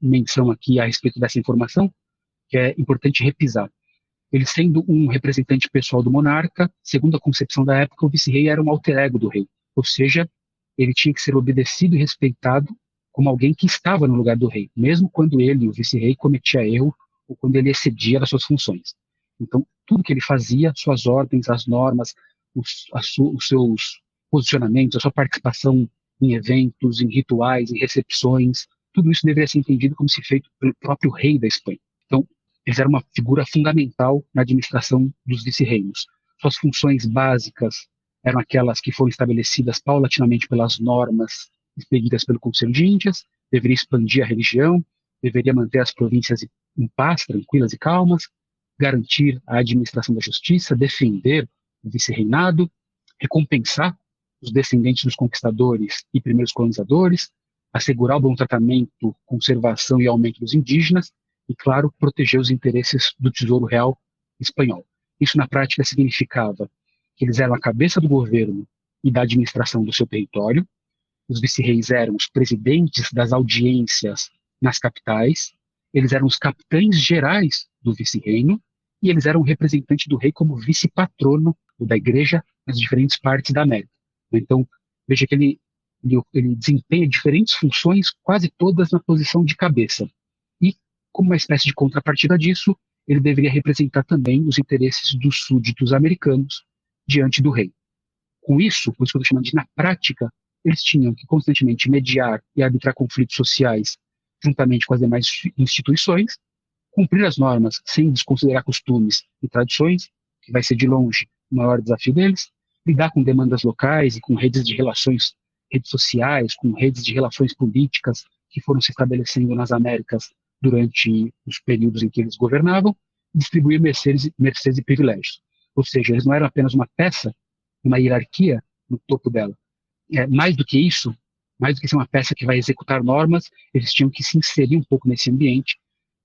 menção aqui a respeito dessa informação, que é importante repisar. Ele sendo um representante pessoal do monarca, segundo a concepção da época, o vice-rei era um alter ego do rei, ou seja, ele tinha que ser obedecido e respeitado como alguém que estava no lugar do rei, mesmo quando ele, o vice-rei, cometia erro ou quando ele excedia das suas funções. Então, tudo que ele fazia, suas ordens, as normas, os seus posicionamentos, a sua participação em eventos, em rituais, em recepções, tudo isso deveria ser entendido como se feito pelo próprio rei da Espanha. Então, eles eram uma figura fundamental na administração dos vice-reinos. Suas funções básicas eram aquelas que foram estabelecidas paulatinamente pelas normas expedidas pelo Conselho de Índias, deveria expandir a religião, deveria manter as províncias em paz, tranquilas e calmas, garantir a administração da justiça, defender o vice-reinado, recompensar os descendentes dos conquistadores e primeiros colonizadores, assegurar o bom tratamento, conservação e aumento dos indígenas e, claro, proteger os interesses do Tesouro Real espanhol. Isso, na prática, significava que eles eram a cabeça do governo e da administração do seu território. Os vice-reis eram os presidentes das audiências nas capitais, eles eram os capitães gerais do vice-reino e eles eram o representante do rei como vice-patrono da igreja nas diferentes partes da América. Então, veja que ele desempenha diferentes funções, quase todas na posição de cabeça. E, como uma espécie de contrapartida disso, ele deveria representar também os interesses dos súditos americanos diante do rei. Com isso, por isso que eu estou chamando de na prática, eles tinham que constantemente mediar e arbitrar conflitos sociais juntamente com as demais instituições, cumprir as normas sem desconsiderar costumes e tradições, que vai ser de longe o maior desafio deles, lidar com demandas locais e com redes sociais, com redes de relações políticas que foram se estabelecendo nas Américas durante os períodos em que eles governavam, distribuir mercedes e privilégios. Ou seja, eles não eram apenas uma peça, uma hierarquia no topo dela. Mais do que isso, mais do que ser uma peça que vai executar normas, eles tinham que se inserir um pouco nesse ambiente,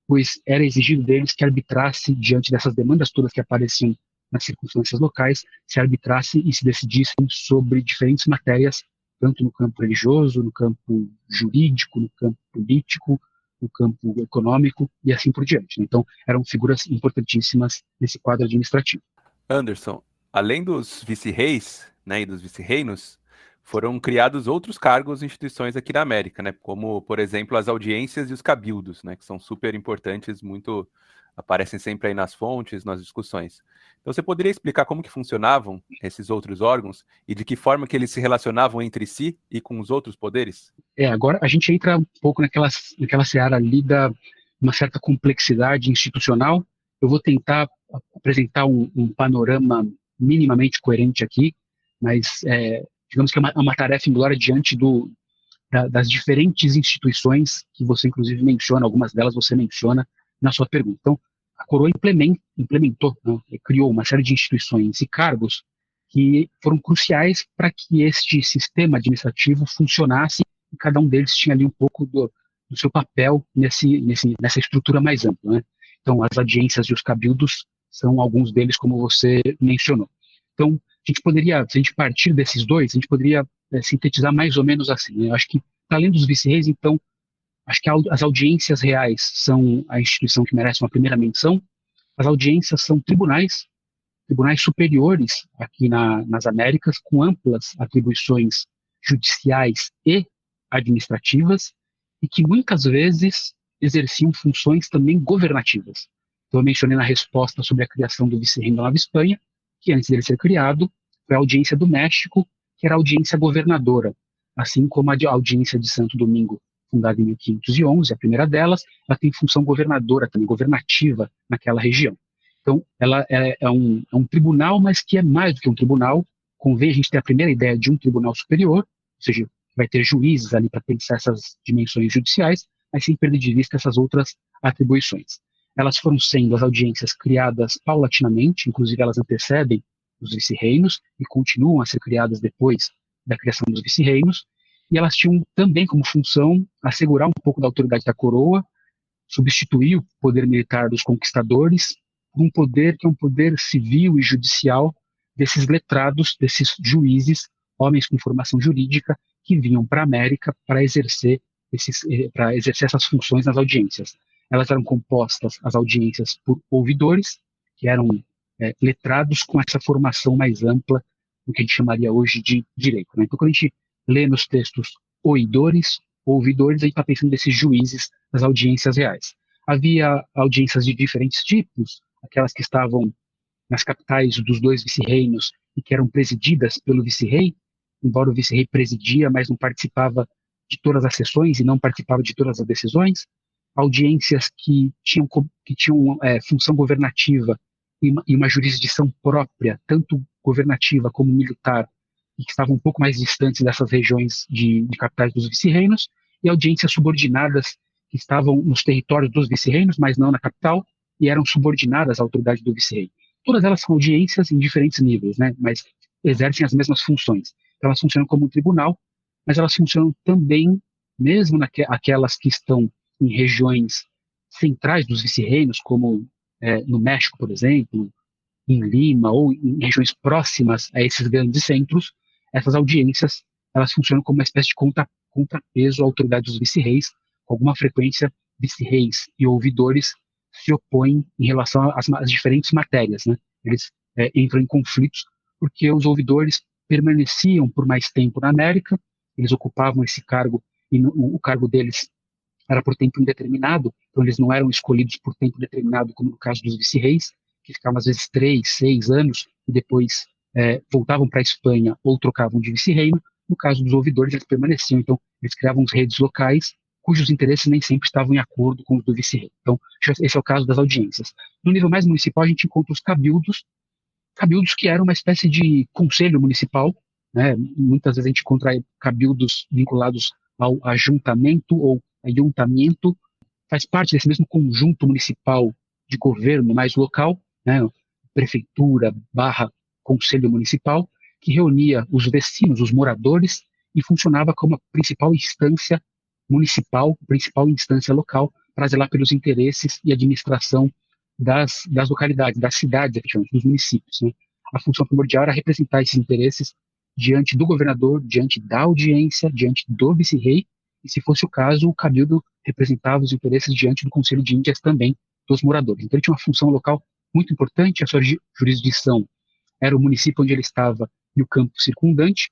pois era exigido deles que arbitrasse diante dessas demandas todas que apareciam nas circunstâncias locais, se arbitrasse e se decidissem sobre diferentes matérias, tanto no campo religioso, no campo jurídico, no campo político, no campo econômico e assim por diante. Então, eram figuras importantíssimas nesse quadro administrativo. Anderson, além dos vice-reis, né, e dos vice-reinos, foram criados outros cargos e instituições aqui na América, né, como, por exemplo, as audiências e os cabildos, né, que são super importantes, aparecem sempre aí nas fontes, nas discussões. Então, você poderia explicar como que funcionavam esses outros órgãos e de que forma que eles se relacionavam entre si e com os outros poderes? Agora a gente entra um pouco naquela seara ali da uma certa complexidade institucional. Eu vou tentar apresentar um panorama minimamente coerente aqui, mas digamos que é uma tarefa inglória diante das diferentes instituições que você inclusive menciona, algumas delas você menciona na sua pergunta. Então, a coroa implementou, né, criou uma série de instituições e cargos que foram cruciais para que este sistema administrativo funcionasse, e cada um deles tinha ali um pouco do seu papel nessa estrutura mais ampla, né? Então, as audiências e os cabildos são alguns deles, como você mencionou. Então, se a gente partir desses dois, a gente poderia sintetizar mais ou menos assim, né? Eu acho que, além dos vice-reis, então, acho que as audiências reais são a instituição que merece uma primeira menção. As audiências são tribunais superiores aqui nas Américas, com amplas atribuições judiciais e administrativas, e que muitas vezes exerciam funções também governativas. Então, eu mencionei na resposta sobre a criação do vice-reino da Nova Espanha, que antes dele ser criado, foi a audiência do México, que era a audiência governadora, assim como a audiência de Santo Domingo, fundada em 1511, a primeira delas, ela tem função governadora também, governativa naquela região. Então, ela é um tribunal, mas que é mais do que um tribunal. Convém a gente ter a primeira ideia de um tribunal superior, ou seja, vai ter juízes ali para pensar essas dimensões judiciais, mas sem perder de vista essas outras atribuições. Elas foram sendo as audiências criadas paulatinamente, inclusive elas antecedem os vice-reinos e continuam a ser criadas depois da criação dos vice-reinos, e elas tinham também como função assegurar um pouco da autoridade da coroa substituiu o poder militar dos conquistadores por um poder que é um poder civil e judicial desses letrados, desses juízes, homens com formação jurídica, que vinham para a América para exercer essas funções nas audiências. Elas eram compostas, as audiências, por ouvidores, que eram letrados com essa formação mais ampla, o que a gente chamaria hoje de direito, né? Então, quando a gente lê nos textos oidores, ouvidores, a gente está pensando nesses juízes das audiências reais. Havia audiências de diferentes tipos, aquelas que estavam nas capitais dos 2 vice-reinos e que eram presididas pelo vice-rei, embora o vice-rei presidia, mas não participava de todas as sessões e não participava de todas as decisões. Audiências que tinham função governativa e uma jurisdição própria, tanto governativa como militar, e que estavam um pouco mais distantes dessas regiões de capitais dos vice-reinos, e audiências subordinadas que estavam nos territórios dos vice-reinos, mas não na capital, e eram subordinadas à autoridade do vice-rei. Todas elas são audiências em diferentes níveis, né, mas exercem as mesmas funções. Então, elas funcionam como um tribunal, mas elas funcionam também, mesmo aquelas que estão em regiões centrais dos vice-reinos, como no México, por exemplo, em Lima, ou em regiões próximas a esses grandes centros, essas audiências elas funcionam como uma espécie de contrapeso à autoridade dos vice-reis. Com alguma frequência, vice-reis e ouvidores se opõem em relação às diferentes matérias, né? Eles entram em conflitos porque os ouvidores permaneciam por mais tempo na América, eles ocupavam esse cargo e o cargo deles era por tempo indeterminado, então eles não eram escolhidos por tempo determinado, como no caso dos vice-reis, que ficavam às vezes 3, 6 anos e depois voltavam para a Espanha ou trocavam de vice-reino. No caso dos ouvidores, eles permaneciam, então eles criavam redes locais cujos interesses nem sempre estavam em acordo com os do vice-rei. Então, esse é o caso das audiências. No nível mais municipal, a gente encontra os cabildos que eram uma espécie de conselho municipal, né? Muitas vezes a gente encontra cabildos vinculados ao ajuntamento ou ayuntamiento, faz parte desse mesmo conjunto municipal de governo mais local, né? Prefeitura / conselho municipal, que reunia os vecinos, os moradores, e funcionava como a principal instância municipal, principal instância local, para zelar pelos interesses e administração das localidades, das cidades, efetivamente, dos municípios, né? A função primordial era representar esses interesses diante do governador, diante da audiência, diante do vice-rei, e, se fosse o caso, o cabildo representava os interesses diante do Conselho de Índias também, dos moradores. Então ele tinha uma função local muito importante, a sua jurisdição era o município onde ele estava e o campo circundante,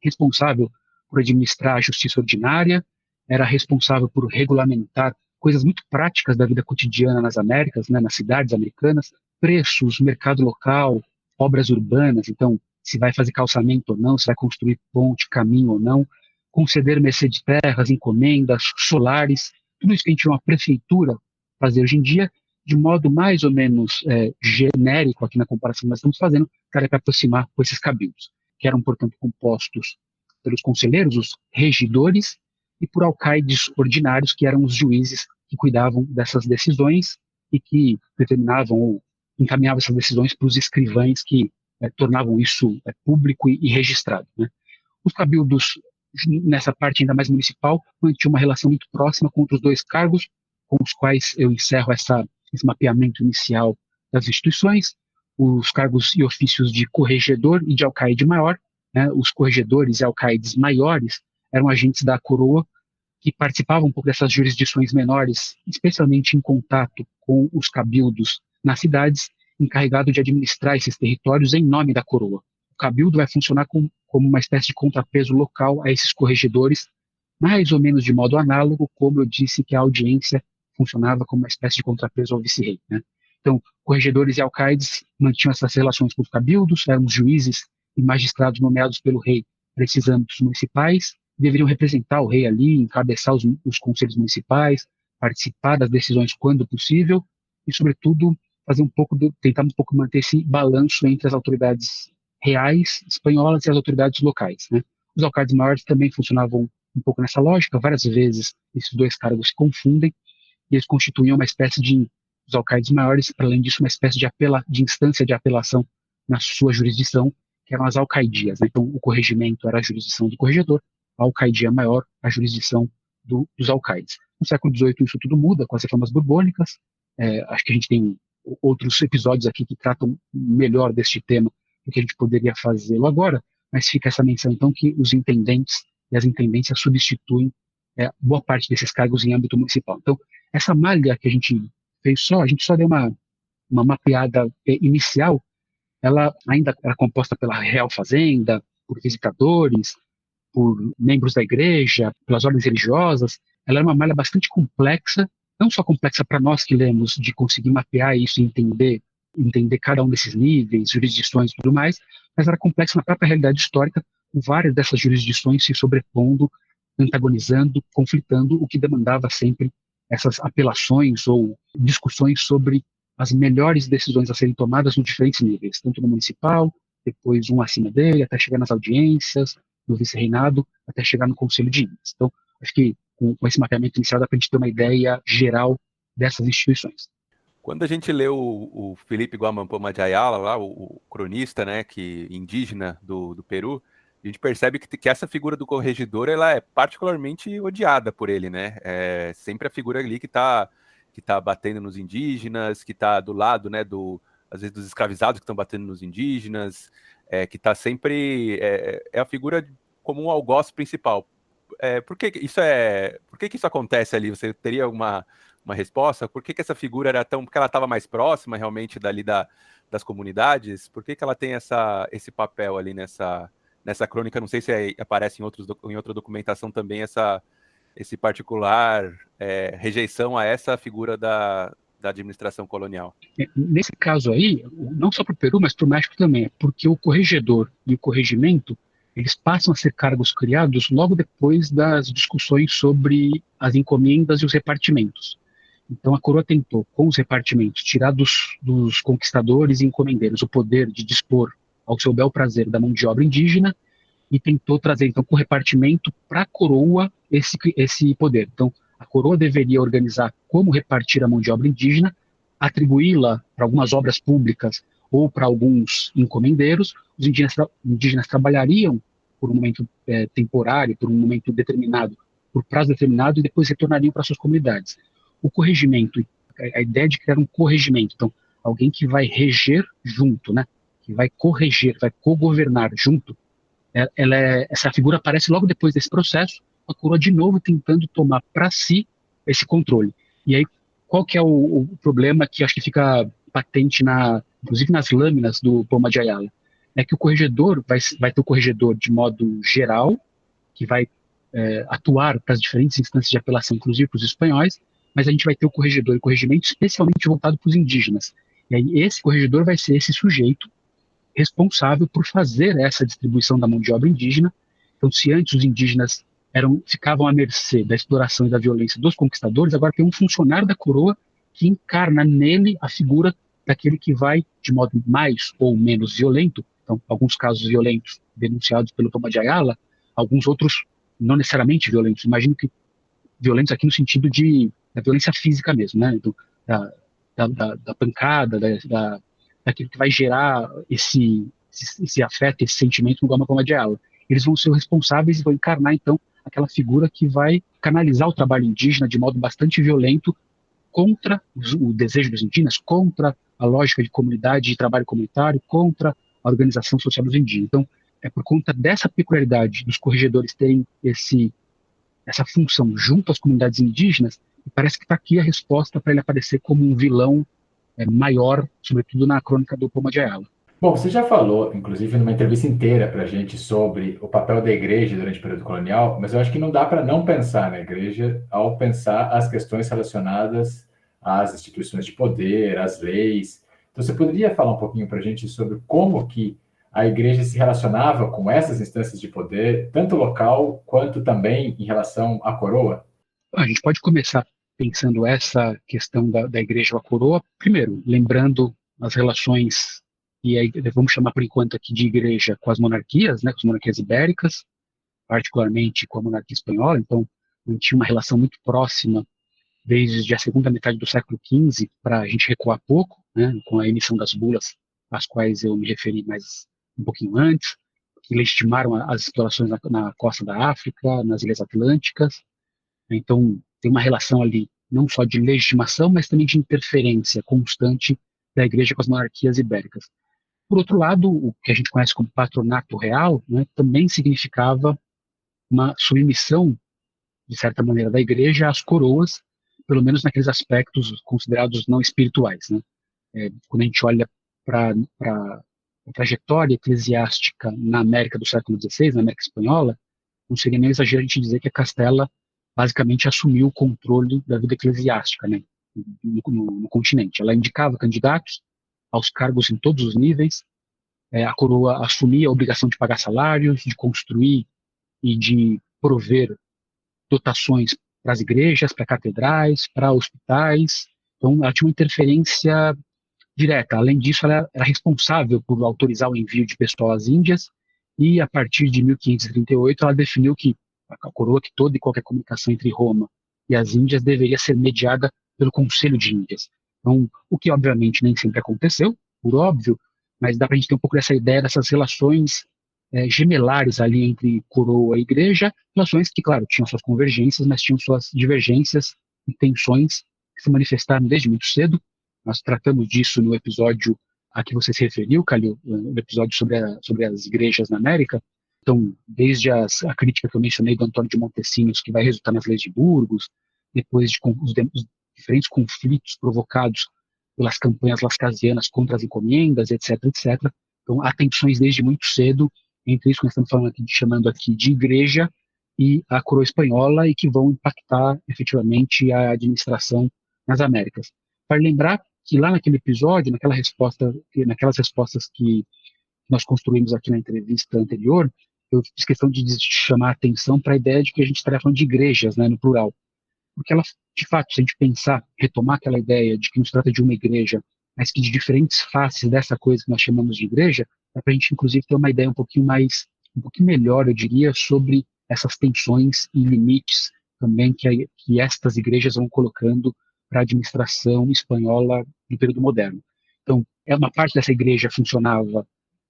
responsável por administrar a justiça ordinária, era responsável por regulamentar coisas muito práticas da vida cotidiana nas Américas, né, nas cidades americanas, preços, mercado local, obras urbanas, então se vai fazer calçamento ou não, se vai construir ponte, caminho ou não, conceder mercê de terras, encomendas, solares, tudo isso que a gente chama uma prefeitura fazer hoje em dia, de modo mais ou menos genérico aqui na comparação que nós estamos fazendo, para aproximar com esses cabildos, que eram, portanto, compostos pelos conselheiros, os regidores, e por alcaides ordinários, que eram os juízes que cuidavam dessas decisões e que determinavam ou encaminhavam essas decisões para os escrivães que tornavam isso público e registrado, né? Os cabildos, nessa parte ainda mais municipal, mantinham uma relação muito próxima com outros 2 cargos, com os quais eu encerro esse mapeamento inicial das instituições, os cargos e ofícios de corregedor e de alcaide maior, né? Os corregedores e alcaides maiores eram agentes da coroa que participavam um pouco dessas jurisdições menores, especialmente em contato com os cabildos nas cidades, encarregado de administrar esses territórios em nome da coroa. O cabildo vai funcionar como uma espécie de contrapeso local a esses corregedores, mais ou menos de modo análogo, como eu disse que a audiência funcionava como uma espécie de contrapeso ao vice-rei, né? Então, corregedores e alcaides mantinham essas relações com os cabildos, eram os juízes e magistrados nomeados pelo rei para esses âmbitos municipais, deveriam representar o rei ali, encabeçar os conselhos municipais, participar das decisões quando possível e, sobretudo, tentar um pouco manter esse balanço entre as autoridades reais espanholas e as autoridades locais, né? Os alcaides maiores também funcionavam um pouco nessa lógica. Várias vezes esses 2 cargos se confundem e eles constituíam uma espécie os alcaides maiores, para além disso, uma espécie de instância de apelação na sua jurisdição, que eram as alcaidias, né? Então, o corregimento era a jurisdição do corregedor, a alcaidia maior, a jurisdição dos alcaides. No século XVIII isso tudo muda com as reformas borbônicas. Acho que a gente tem outros episódios aqui que tratam melhor deste tema do que a gente poderia fazê-lo agora, mas fica essa menção então que os intendentes e as intendências substituem boa parte desses cargos em âmbito municipal. Então, essa malha que a gente fez a gente só deu uma mapeada inicial, ela ainda era composta pela Real Fazenda, por visitadores, por membros da igreja, pelas ordens religiosas. Ela é uma malha bastante complexa, não só complexa para nós que lemos, de conseguir mapear isso e entender cada um desses níveis, jurisdições e tudo mais, mas era complexa na própria realidade histórica, com várias dessas jurisdições se sobrepondo, antagonizando, conflitando, o que demandava sempre essas apelações ou discussões sobre as melhores decisões a serem tomadas nos diferentes níveis, tanto no municipal, depois um acima dele, até chegar nas audiências, no vice-reinado, até chegar no Conselho de Índias. Então, acho que com esse mapeamento inicial dá para a gente ter uma ideia geral dessas instituições. Quando a gente lê o Felipe Guamampoma de Ayala, lá, o cronista, né, indígena do Peru, a gente percebe que essa figura do corregedor ela é particularmente odiada por ele, né? É sempre a figura ali que tá batendo nos indígenas, que está do lado, né, às vezes dos escravizados que estão batendo nos indígenas, que está sempre a figura como um algoz principal. Por que isso acontece ali? Você teria uma resposta? Por que essa figura era tão... Porque ela estava mais próxima realmente dali das comunidades? Por que ela tem esse papel ali nessa crônica? Não sei se aparece em outra documentação também esse particular rejeição a essa figura da administração colonial. Nesse caso aí, não só para o Peru, mas para o México também, porque o corregedor e o corregimento, eles passam a ser cargos criados logo depois das discussões sobre as encomendas e os repartimentos. Então a coroa tentou, com os repartimentos, tirar dos conquistadores e encomendeiros o poder de dispor ao seu bel prazer da mão de obra indígena, e tentou trazer, então, com o repartimento para a coroa esse poder. Então, a coroa deveria organizar como repartir a mão de obra indígena, atribuí-la para algumas obras públicas ou para alguns encomendeiros. Os indígenas trabalhariam por um momento temporário, por um momento determinado, por prazo determinado, e depois retornariam para suas comunidades. O corregimento, a ideia de criar um corregimento, então, alguém que vai reger junto, né, que vai corregir, vai cogovernar junto, essa figura aparece logo depois desse processo, a coroa de novo tentando tomar para si esse controle. E aí, qual que é o problema que acho que fica patente, inclusive nas lâminas do Poma de Ayala? É que o corregedor vai ter o corregedor de modo geral, que vai atuar para as diferentes instâncias de apelação, inclusive para os espanhóis, mas a gente vai ter o corregedor e o corregimento especialmente voltado para os indígenas. E aí esse corregedor vai ser esse sujeito responsável por fazer essa distribuição da mão de obra indígena. Então, se antes os indígenas ficavam à mercê da exploração e da violência dos conquistadores, agora tem um funcionário da coroa que encarna nele a figura daquele que vai, de modo mais ou menos violento, então, alguns casos violentos denunciados pelo Poma de Ayala, alguns outros não necessariamente violentos. Imagino que violentos aqui no sentido da violência física mesmo, né? Da pancada, daquilo que vai gerar esse afeto, esse sentimento no Poma de Ayala. Eles vão ser os responsáveis e vão encarnar, então, aquela figura que vai canalizar o trabalho indígena de modo bastante violento contra o desejo dos indígenas, contra a lógica de comunidade, de trabalho comunitário, contra a organização social dos indígenas. Então, é por conta dessa peculiaridade dos corregedores terem essa função junto às comunidades indígenas, e parece que está aqui a resposta para ele aparecer como um vilão maior, sobretudo na crônica do Poma de Ayala. Bom, você já falou, inclusive, numa entrevista inteira para a gente sobre o papel da igreja durante o período colonial, mas eu acho que não dá para não pensar na igreja ao pensar as questões relacionadas às instituições de poder, às leis. Então, você poderia falar um pouquinho para a gente sobre como que a igreja se relacionava com essas instâncias de poder, tanto local quanto também em relação à coroa? A gente pode começar pensando essa questão da igreja com a coroa, primeiro, lembrando as relações, e aí vamos chamar por enquanto aqui de igreja com as monarquias, né, com as monarquias ibéricas, particularmente com a monarquia espanhola. Então, não tinha uma relação muito próxima desde a segunda metade do século XV, para a gente recuar pouco, né, com a emissão das bulas, às quais eu me referi mais um pouquinho antes, que legitimaram as explorações na costa da África, nas ilhas atlânticas. Então, tem uma relação ali não só de legitimação, mas também de interferência constante da Igreja com as monarquias ibéricas. Por outro lado, o que a gente conhece como patronato real, né, também significava uma submissão, de certa maneira, da Igreja às coroas, pelo menos naqueles aspectos considerados não espirituais, né? Quando a gente olha para a trajetória eclesiástica na América do século XVI, na América Espanhola, não seria nem exagero a gente dizer que a Castela basicamente assumiu o controle da vida eclesiástica, né, no continente. Ela indicava candidatos aos cargos em todos os níveis, a coroa assumia a obrigação de pagar salários, de construir e de prover dotações para as igrejas, para catedrais, para hospitais. Então, ela tinha uma interferência direta. Além disso, ela era responsável por autorizar o envio de pessoal às Índias e, a partir de 1538, ela definiu que a coroa, que toda e qualquer comunicação entre Roma e as Índias deveria ser mediada pelo Conselho de Índias. Então, o que obviamente nem sempre aconteceu, por óbvio, mas dá para a gente ter um pouco dessa ideia dessas relações gemelares ali entre coroa e igreja, relações que, claro, tinham suas convergências, mas tinham suas divergências e tensões que se manifestaram desde muito cedo. Nós tratamos disso no episódio a que você se referiu, Calil, no episódio sobre as igrejas na América. Então, desde a crítica que eu mencionei do Antônio de Montesinos, que vai resultar nas leis de Burgos, depois de os diferentes conflitos provocados pelas campanhas lascasianas contra as encomendas, etc., etc. Então, há tensões desde muito cedo entre isso que nós estamos falando aqui, chamando aqui de igreja e a coroa espanhola, e que vão impactar efetivamente a administração nas Américas. Para lembrar que lá naquele episódio, naquelas respostas que nós construímos aqui na entrevista anterior, eu fiz questão de chamar a atenção para a ideia de que a gente estaria falando de igrejas, né, no plural. Porque ela, de fato, se a gente pensar, retomar aquela ideia de que não se trata de uma igreja, mas que de diferentes faces dessa coisa que nós chamamos de igreja, dá para a gente, inclusive, ter uma ideia um pouquinho melhor, eu diria, sobre essas tensões e limites também que estas igrejas vão colocando para a administração espanhola no período moderno. Então, uma parte dessa igreja funcionava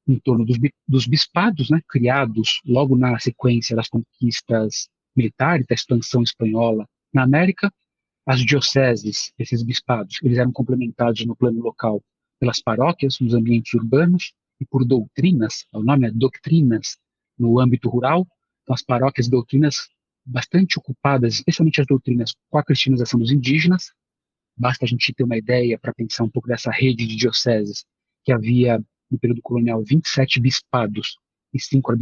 em torno dos bispados, né, criados logo na sequência das conquistas militares, da expansão espanhola na América. As dioceses, esses bispados, eles eram complementados no plano local pelas paróquias, nos ambientes urbanos, e por doutrinas, o nome é doutrinas, no âmbito rural. Então, as paróquias e doutrinas bastante ocupadas, especialmente as doutrinas com a cristianização dos indígenas. Basta a gente ter uma ideia para pensar um pouco dessa rede de dioceses, que havia, no período colonial, 27 bispados e 5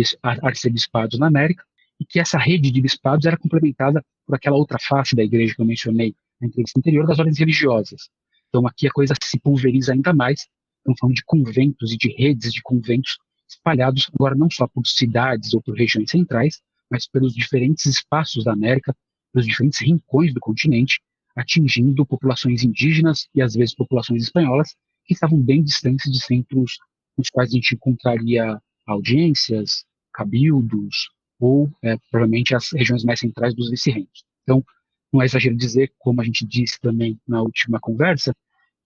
arcebispados na América, e que essa rede de bispados era complementada por aquela outra face da igreja que eu mencionei na entrevista anterior, das ordens religiosas. Então aqui a coisa se pulveriza ainda mais, estamos falando de conventos e de redes de conventos espalhados agora não só por cidades ou por regiões centrais, mas pelos diferentes espaços da América, pelos diferentes rincões do continente, atingindo populações indígenas e às vezes populações espanholas que estavam bem distantes de centros nos quais a gente encontraria audiências, cabildos, ou provavelmente as regiões mais centrais dos vice-reinos. Então, não é exagero dizer, como a gente disse também na última conversa,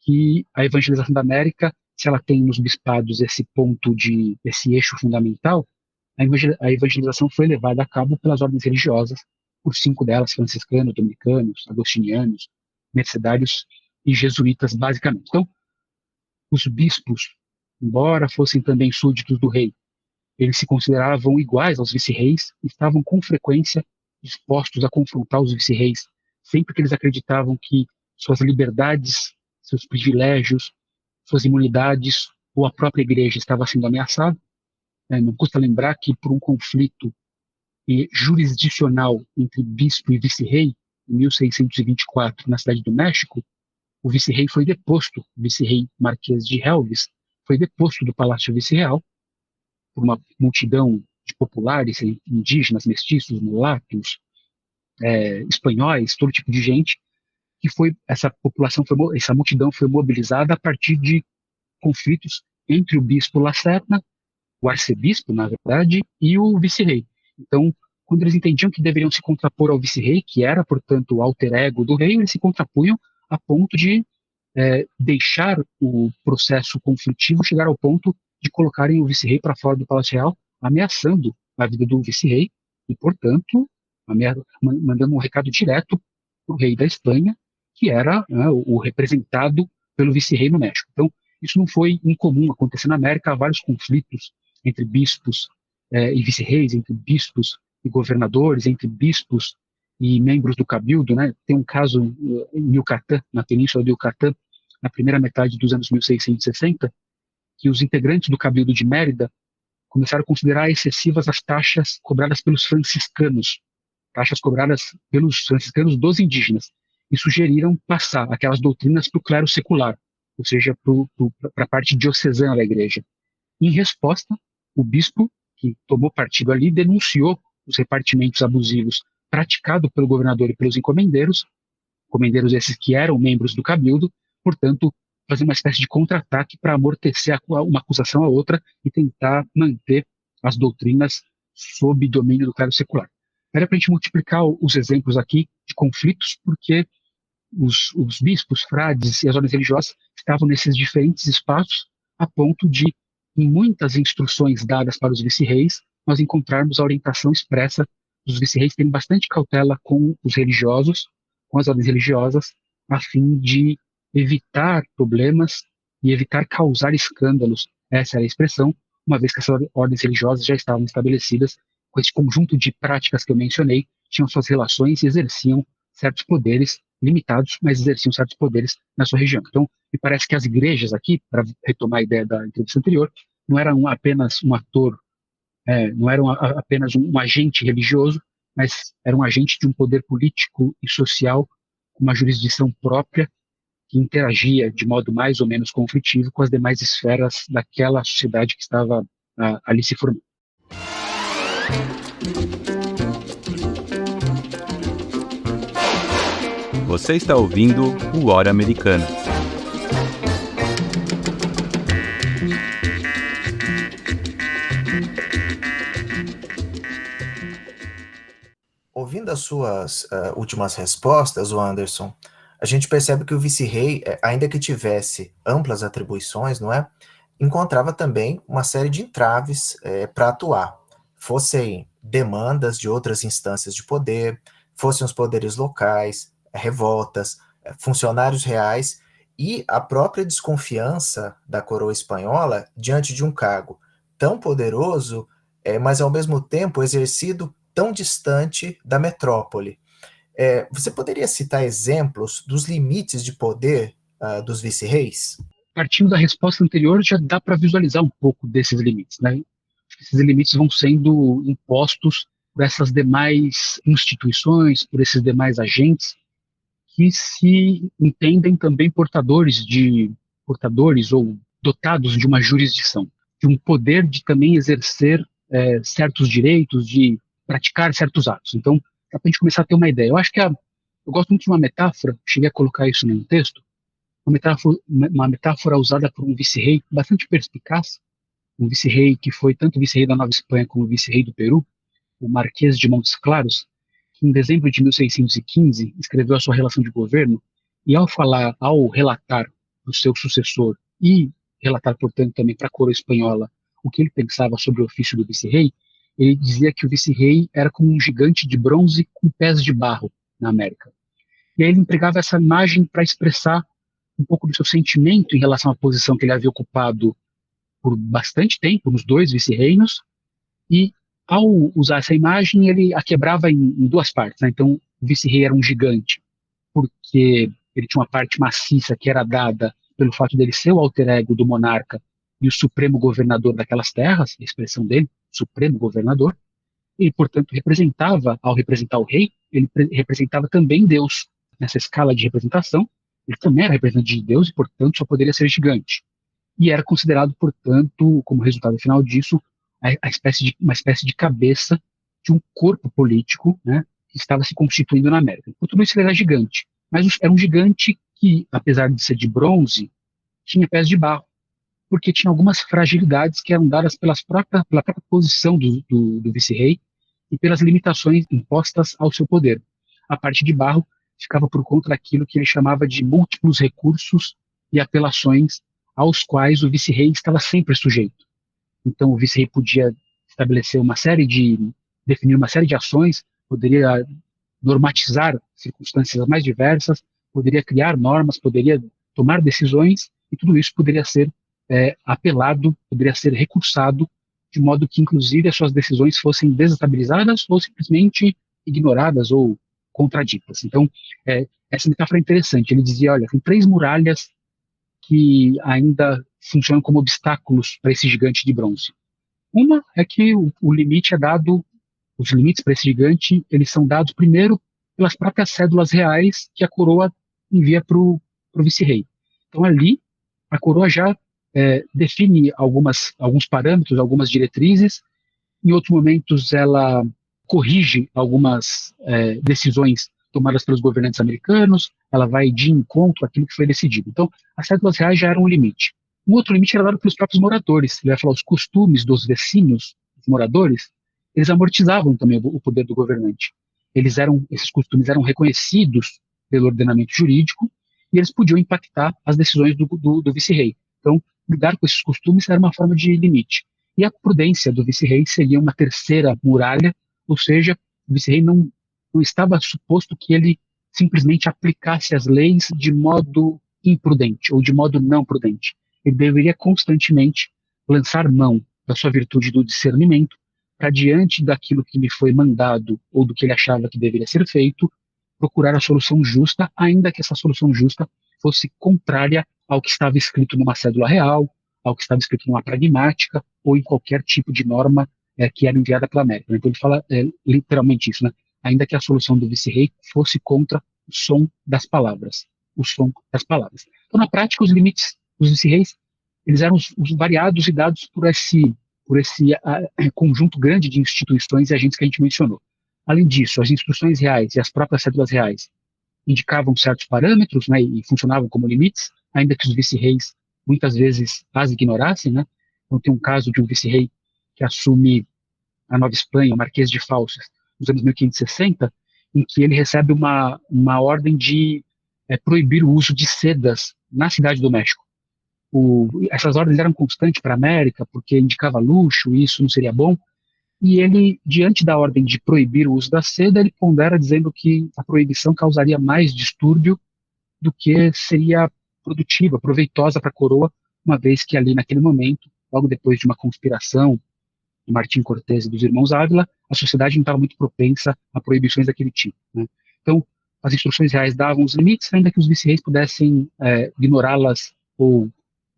que a evangelização da América, se ela tem nos bispados esse eixo fundamental, a evangelização foi levada a cabo pelas ordens religiosas, por 5 delas, franciscanos, dominicanos, agostinianos, mercedários e jesuítas, basicamente. Então, os bispos, embora fossem também súditos do rei, eles se consideravam iguais aos vice-reis e estavam com frequência dispostos a confrontar os vice-reis, sempre que eles acreditavam que suas liberdades, seus privilégios, suas imunidades ou a própria igreja estava sendo ameaçada. Não custa lembrar que por um conflito jurisdicional entre bispo e vice-rei, em 1624, na cidade do México, o vice-rei foi deposto, o vice-rei Marquês de Helves, foi deposto do Palácio Vice-Real por uma multidão de populares, indígenas, mestiços, mulatos, espanhóis, todo tipo de gente, que essa multidão foi mobilizada a partir de conflitos entre o bispo Lacerna, o arcebispo, na verdade, e o vice-rei. Então, quando eles entendiam que deveriam se contrapor ao vice-rei, que era, portanto, o alter ego do rei, eles se contrapunham a ponto de deixar o processo conflitivo chegar ao ponto de colocarem o vice-rei para fora do Palácio Real, ameaçando a vida do vice-rei e, portanto, mandando um recado direto para o rei da Espanha, que era, né, o representado pelo vice-rei no México. Então, isso não foi incomum acontecer na América. Há vários conflitos entre bispos e vice-reis, entre bispos e governadores, entre bispos e membros do cabildo, né? Tem um caso em Yucatán, na península de Yucatán, na primeira metade dos anos 1660, que os integrantes do cabildo de Mérida começaram a considerar excessivas as taxas cobradas pelos franciscanos, taxas cobradas pelos franciscanos dos indígenas, e sugeriram passar aquelas doutrinas para o clero secular, ou seja, para a parte diocesana da igreja. Em resposta, o bispo, que tomou partido ali, denunciou os repartimentos abusivos praticados pelo governador e pelos encomendeiros esses que eram membros do cabildo, portanto, fazer uma espécie de contra-ataque para amortecer uma acusação à outra e tentar manter as doutrinas sob domínio do clero secular. Era para a gente multiplicar os exemplos aqui de conflitos, porque os bispos, frades e as ordens religiosas estavam nesses diferentes espaços, a ponto de, em muitas instruções dadas para os vice-reis, nós encontrarmos a orientação expressa dos vice-reis terem bastante cautela com os religiosos, com as ordens religiosas, a fim de evitar problemas e evitar causar escândalos. Essa era a expressão, uma vez que essas ordens religiosas já estavam estabelecidas com esse conjunto de práticas que eu mencionei, tinham suas relações e exerciam certos poderes limitados, mas exerciam certos poderes na sua região. Então, me parece que as igrejas aqui, para retomar a ideia da entrevista anterior, não eram apenas um ator, não eram apenas um agente religioso, mas eram um agente de um poder político e social com uma jurisdição própria que interagia de modo mais ou menos conflitivo com as demais esferas daquela sociedade que estava ali se formando. Você está ouvindo o Hora Americana. Ouvindo as suas últimas respostas, Anderson, a gente percebe que o vice-rei, ainda que tivesse amplas atribuições, não é, encontrava também uma série de entraves para atuar, fossem demandas de outras instâncias de poder, fossem os poderes locais, revoltas, funcionários reais e a própria desconfiança da coroa espanhola diante de um cargo tão poderoso, mas ao mesmo tempo exercido tão distante da metrópole. Você poderia citar exemplos dos limites de poder dos vice-reis? Partindo da resposta anterior, já dá para visualizar um pouco desses limites, né? Esses limites vão sendo impostos por essas demais instituições, por esses demais agentes que se entendem também portadores ou dotados de uma jurisdição, de um poder de também exercer certos direitos, de praticar certos atos. Então, para a gente começar a ter uma ideia, eu acho que eu gosto muito de uma metáfora, cheguei a colocar isso em um texto, uma metáfora usada por um vice-rei bastante perspicaz, um vice-rei que foi tanto vice-rei da Nova Espanha como vice-rei do Peru, o Marquês de Montes Claros, que em dezembro de 1615 escreveu a sua relação de governo, e ao relatar do seu sucessor e relatar, portanto, também para a coroa espanhola o que ele pensava sobre o ofício do vice-rei, ele dizia que o vice-rei era como um gigante de bronze com pés de barro na América. E aí ele empregava essa imagem para expressar um pouco do seu sentimento em relação à posição que ele havia ocupado por bastante tempo nos dois vice-reinos, e ao usar essa imagem ele a quebrava em duas partes, né? Então o vice-rei era um gigante porque ele tinha uma parte maciça que era dada pelo fato dele ser o alter ego do monarca e o supremo governador daquelas terras, a expressão dele, supremo governador, e portanto ao representar o rei, ele representava também Deus. Nessa escala de representação, ele também era representante de Deus e portanto só poderia ser gigante. E era considerado, portanto, como resultado final disso, uma espécie de cabeça de um corpo político, né, que estava se constituindo na América. Por tudo isso ele era gigante, mas era um gigante que, apesar de ser de bronze, tinha pés de barro, porque tinha algumas fragilidades que eram dadas pela própria posição do vice-rei e pelas limitações impostas ao seu poder. A parte de barro ficava por conta daquilo que ele chamava de múltiplos recursos e apelações aos quais o vice-rei estava sempre sujeito. Então o vice-rei podia definir uma série de ações poderia normatizar circunstâncias mais diversas, poderia criar normas, poderia tomar decisões, e tudo isso poderia ser apelado, poderia ser recursado, de modo que, inclusive, as suas decisões fossem desestabilizadas ou simplesmente ignoradas ou contraditas. Então, essa metáfora é interessante. Ele dizia, olha, tem 3 muralhas que ainda funcionam como obstáculos para esse gigante de bronze. Uma é que o limite é dado, os limites para esse gigante, eles são dados primeiro pelas próprias cédulas reais que a coroa envia para o vice-rei. Então, ali, a coroa já define alguns parâmetros, algumas diretrizes. Em outros momentos, ela corrige algumas decisões tomadas pelos governantes americanos, ela vai de encontro àquilo que foi decidido. Então, as cédulas reais já eram um limite. Um outro limite era dado pelos próprios moradores. Ele vai falar os costumes dos vecinos, dos moradores, eles amortizavam também o poder do governante. Esses costumes eram reconhecidos pelo ordenamento jurídico e eles podiam impactar as decisões do vice-rei. Então, lidar com esses costumes era uma forma de limite. E a prudência do vice-rei seria uma terceira muralha, ou seja, o vice-rei não estava suposto que ele simplesmente aplicasse as leis de modo imprudente ou de modo não prudente. Ele deveria constantemente lançar mão da sua virtude do discernimento para, diante daquilo que lhe foi mandado ou do que ele achava que deveria ser feito, procurar a solução justa, ainda que essa solução justa fosse contrária ao que estava escrito numa cédula real, ao que estava escrito numa pragmática ou em qualquer tipo de norma que era enviada pela América. Então ele fala literalmente isso, né? Ainda que a solução do vice-rei fosse contra o som das palavras. O som das palavras. Então, na prática, os limites dos vice-reis, eles eram os variados e dados por esse conjunto grande de instituições e agentes que a gente mencionou. Além disso, as instituições reais e as próprias cédulas reais indicavam certos parâmetros, né, e funcionavam como limites, ainda que os vice-reis muitas vezes as ignorassem, né? Então tem um caso de um vice-rei que assume a Nova Espanha, o Marquês de Fauces, nos anos 1560, em que ele recebe uma ordem de proibir o uso de sedas na cidade do México. Essas ordens eram constantes para a América, porque indicava luxo, e isso não seria bom, e ele, diante da ordem de proibir o uso da seda, ele pondera dizendo que a proibição causaria mais distúrbio do que seria produtiva, proveitosa para a coroa, uma vez que ali naquele momento, logo depois de uma conspiração de Martim Cortés e dos irmãos Ávila, a sociedade não estava muito propensa a proibições daquele tipo, né? Então, as instruções reais davam os limites, ainda que os vice-reis pudessem ignorá-las ou,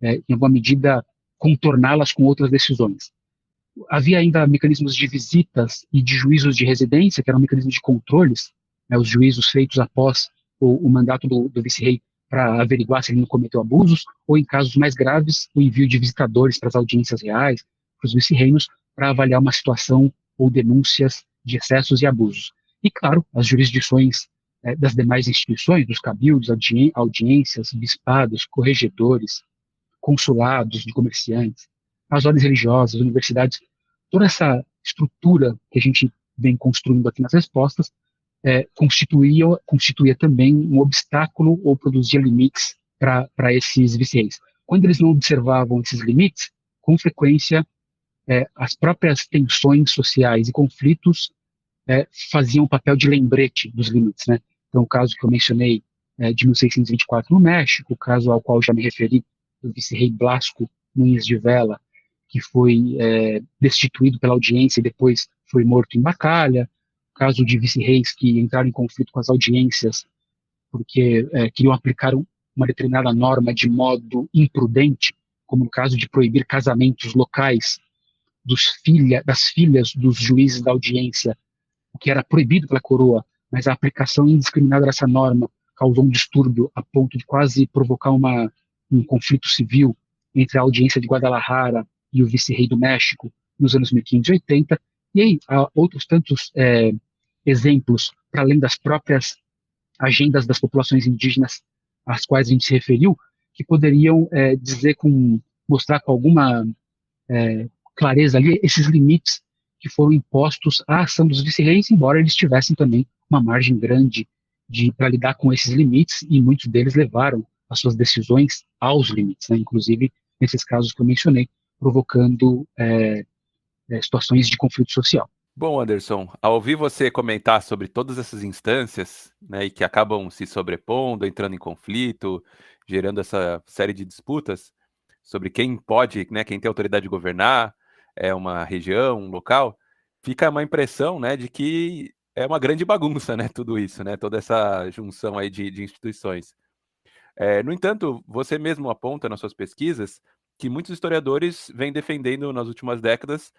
em alguma medida, contorná-las com outras decisões. Havia ainda mecanismos de visitas e de juízos de residência, que eram mecanismos de controles, né, os juízos feitos após o mandato do vice-rei para averiguar se ele não cometeu abusos, ou em casos mais graves, o envio de visitadores para as audiências reais, para os vice-reinos, para avaliar uma situação ou denúncias de excessos e abusos. E, claro, as jurisdições das demais instituições, dos cabildos, audiências, bispados, corregedores, consulados de comerciantes, as ordens religiosas, universidades, toda essa estrutura que a gente vem construindo aqui nas respostas constituía também um obstáculo ou produzia limites para esses vice-reis. Quando eles não observavam esses limites, com frequência, as próprias tensões sociais e conflitos faziam o papel de lembrete dos limites, né? Então, o caso que eu mencionei de 1624 no México, o caso ao qual já me referi, do vice-rei Blasco Nunes de Vela, que foi destituído pela audiência e depois foi morto em Bacalha, o caso de vice-reis que entraram em conflito com as audiências porque queriam aplicar uma determinada norma de modo imprudente, como no caso de proibir casamentos locais das filhas dos juízes da audiência, o que era proibido pela coroa, mas a aplicação indiscriminada dessa norma causou um distúrbio a ponto de quase provocar um conflito civil entre a audiência de Guadalajara e o vice-rei do México nos anos 1580, e aí há outros tantos exemplos, para além das próprias agendas das populações indígenas às quais a gente se referiu, que poderiam mostrar com alguma clareza ali esses limites que foram impostos à ação dos vice-reis, embora eles tivessem também uma margem grande para lidar com esses limites, e muitos deles levaram as suas decisões aos limites, né? Inclusive nesses casos que eu mencionei, provocando situações de conflito social. Bom, Anderson, ao ouvir você comentar sobre todas essas instâncias, né, e que acabam se sobrepondo, entrando em conflito, gerando essa série de disputas sobre quem pode, né, quem tem autoridade de governar, uma região, um local, fica uma impressão, né, de que é uma grande bagunça, né, tudo isso, né, toda essa junção aí de instituições. No entanto, você mesmo aponta nas suas pesquisas que muitos historiadores vêm defendendo nas últimas décadas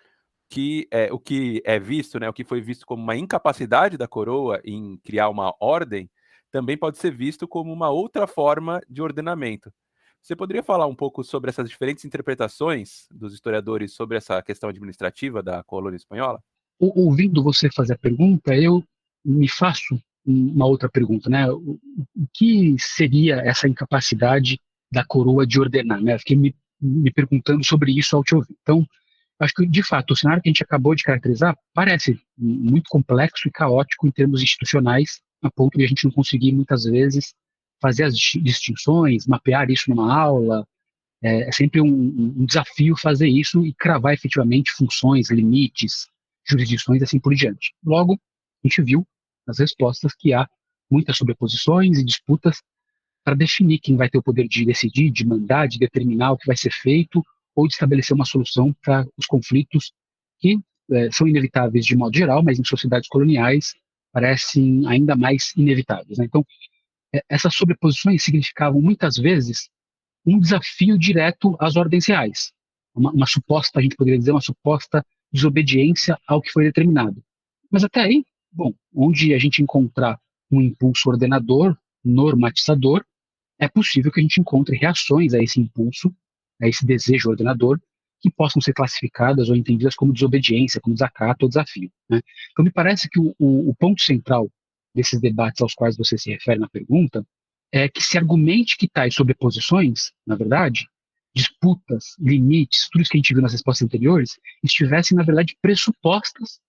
que o que é visto, né, o que foi visto como uma incapacidade da coroa em criar uma ordem, também pode ser visto como uma outra forma de ordenamento. Você poderia falar um pouco sobre essas diferentes interpretações dos historiadores sobre essa questão administrativa da colônia espanhola? Ouvindo você fazer a pergunta, eu me faço uma outra pergunta, né? O que seria essa incapacidade da coroa de ordenar, né? Fiquei me perguntando sobre isso ao te ouvir. Então, acho que, de fato, o cenário que a gente acabou de caracterizar parece muito complexo e caótico em termos institucionais, a ponto de a gente não conseguir, muitas vezes, fazer as distinções, mapear isso numa aula. É sempre um desafio fazer isso e cravar efetivamente funções, limites, jurisdições e assim por diante. Logo, a gente viu nas respostas que há muitas sobreposições e disputas para definir quem vai ter o poder de decidir, de mandar, de determinar o que vai ser feito ou de estabelecer uma solução para os conflitos que são inevitáveis de modo geral, mas em sociedades coloniais parecem ainda mais inevitáveis, né? Então, essas sobreposições significavam muitas vezes um desafio direto às ordens reais, uma suposta, a gente poderia dizer, uma suposta desobediência ao que foi determinado. Mas até aí, bom, onde a gente encontrar um impulso ordenador, normatizador, é possível que a gente encontre reações a esse impulso, a esse desejo ordenador, que possam ser classificadas ou entendidas como desobediência, como desacato ou desafio, né? Então, me parece que o ponto central desses debates aos quais você se refere na pergunta é que se argumente que tais sobreposições, na verdade, disputas, limites, tudo isso que a gente viu nas respostas anteriores, estivessem, na verdade, pressupostas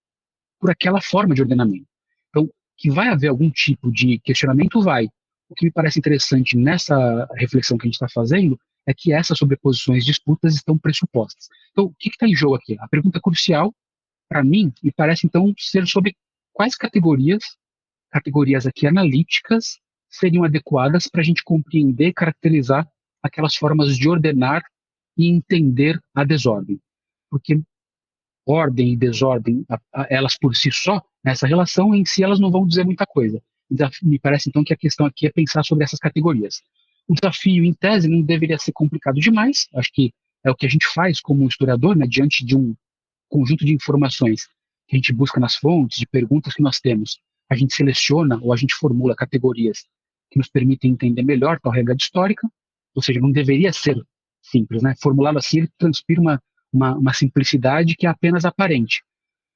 por aquela forma de ordenamento. Então, que vai haver algum tipo de questionamento, vai. O que me parece interessante nessa reflexão que a gente está fazendo é que essas sobreposições, disputas, estão pressupostas. Então, o que está em jogo aqui? A pergunta crucial, para mim, me parece, então, ser sobre quais categorias aqui analíticas, seriam adequadas para a gente compreender e caracterizar aquelas formas de ordenar e entender a desordem. Porque ordem e desordem, elas por si só, nessa relação em si, elas não vão dizer muita coisa. Me parece, então, que a questão aqui é pensar sobre essas categorias. O desafio, em tese, não deveria ser complicado demais. Acho que é o que a gente faz como historiador, né, diante de um conjunto de informações que a gente busca nas fontes, de perguntas que nós temos. A gente seleciona ou a gente formula categorias que nos permitem entender melhor tal realidade histórica, ou seja, não deveria ser simples, né? Formulado assim, ele transpira uma simplicidade que é apenas aparente,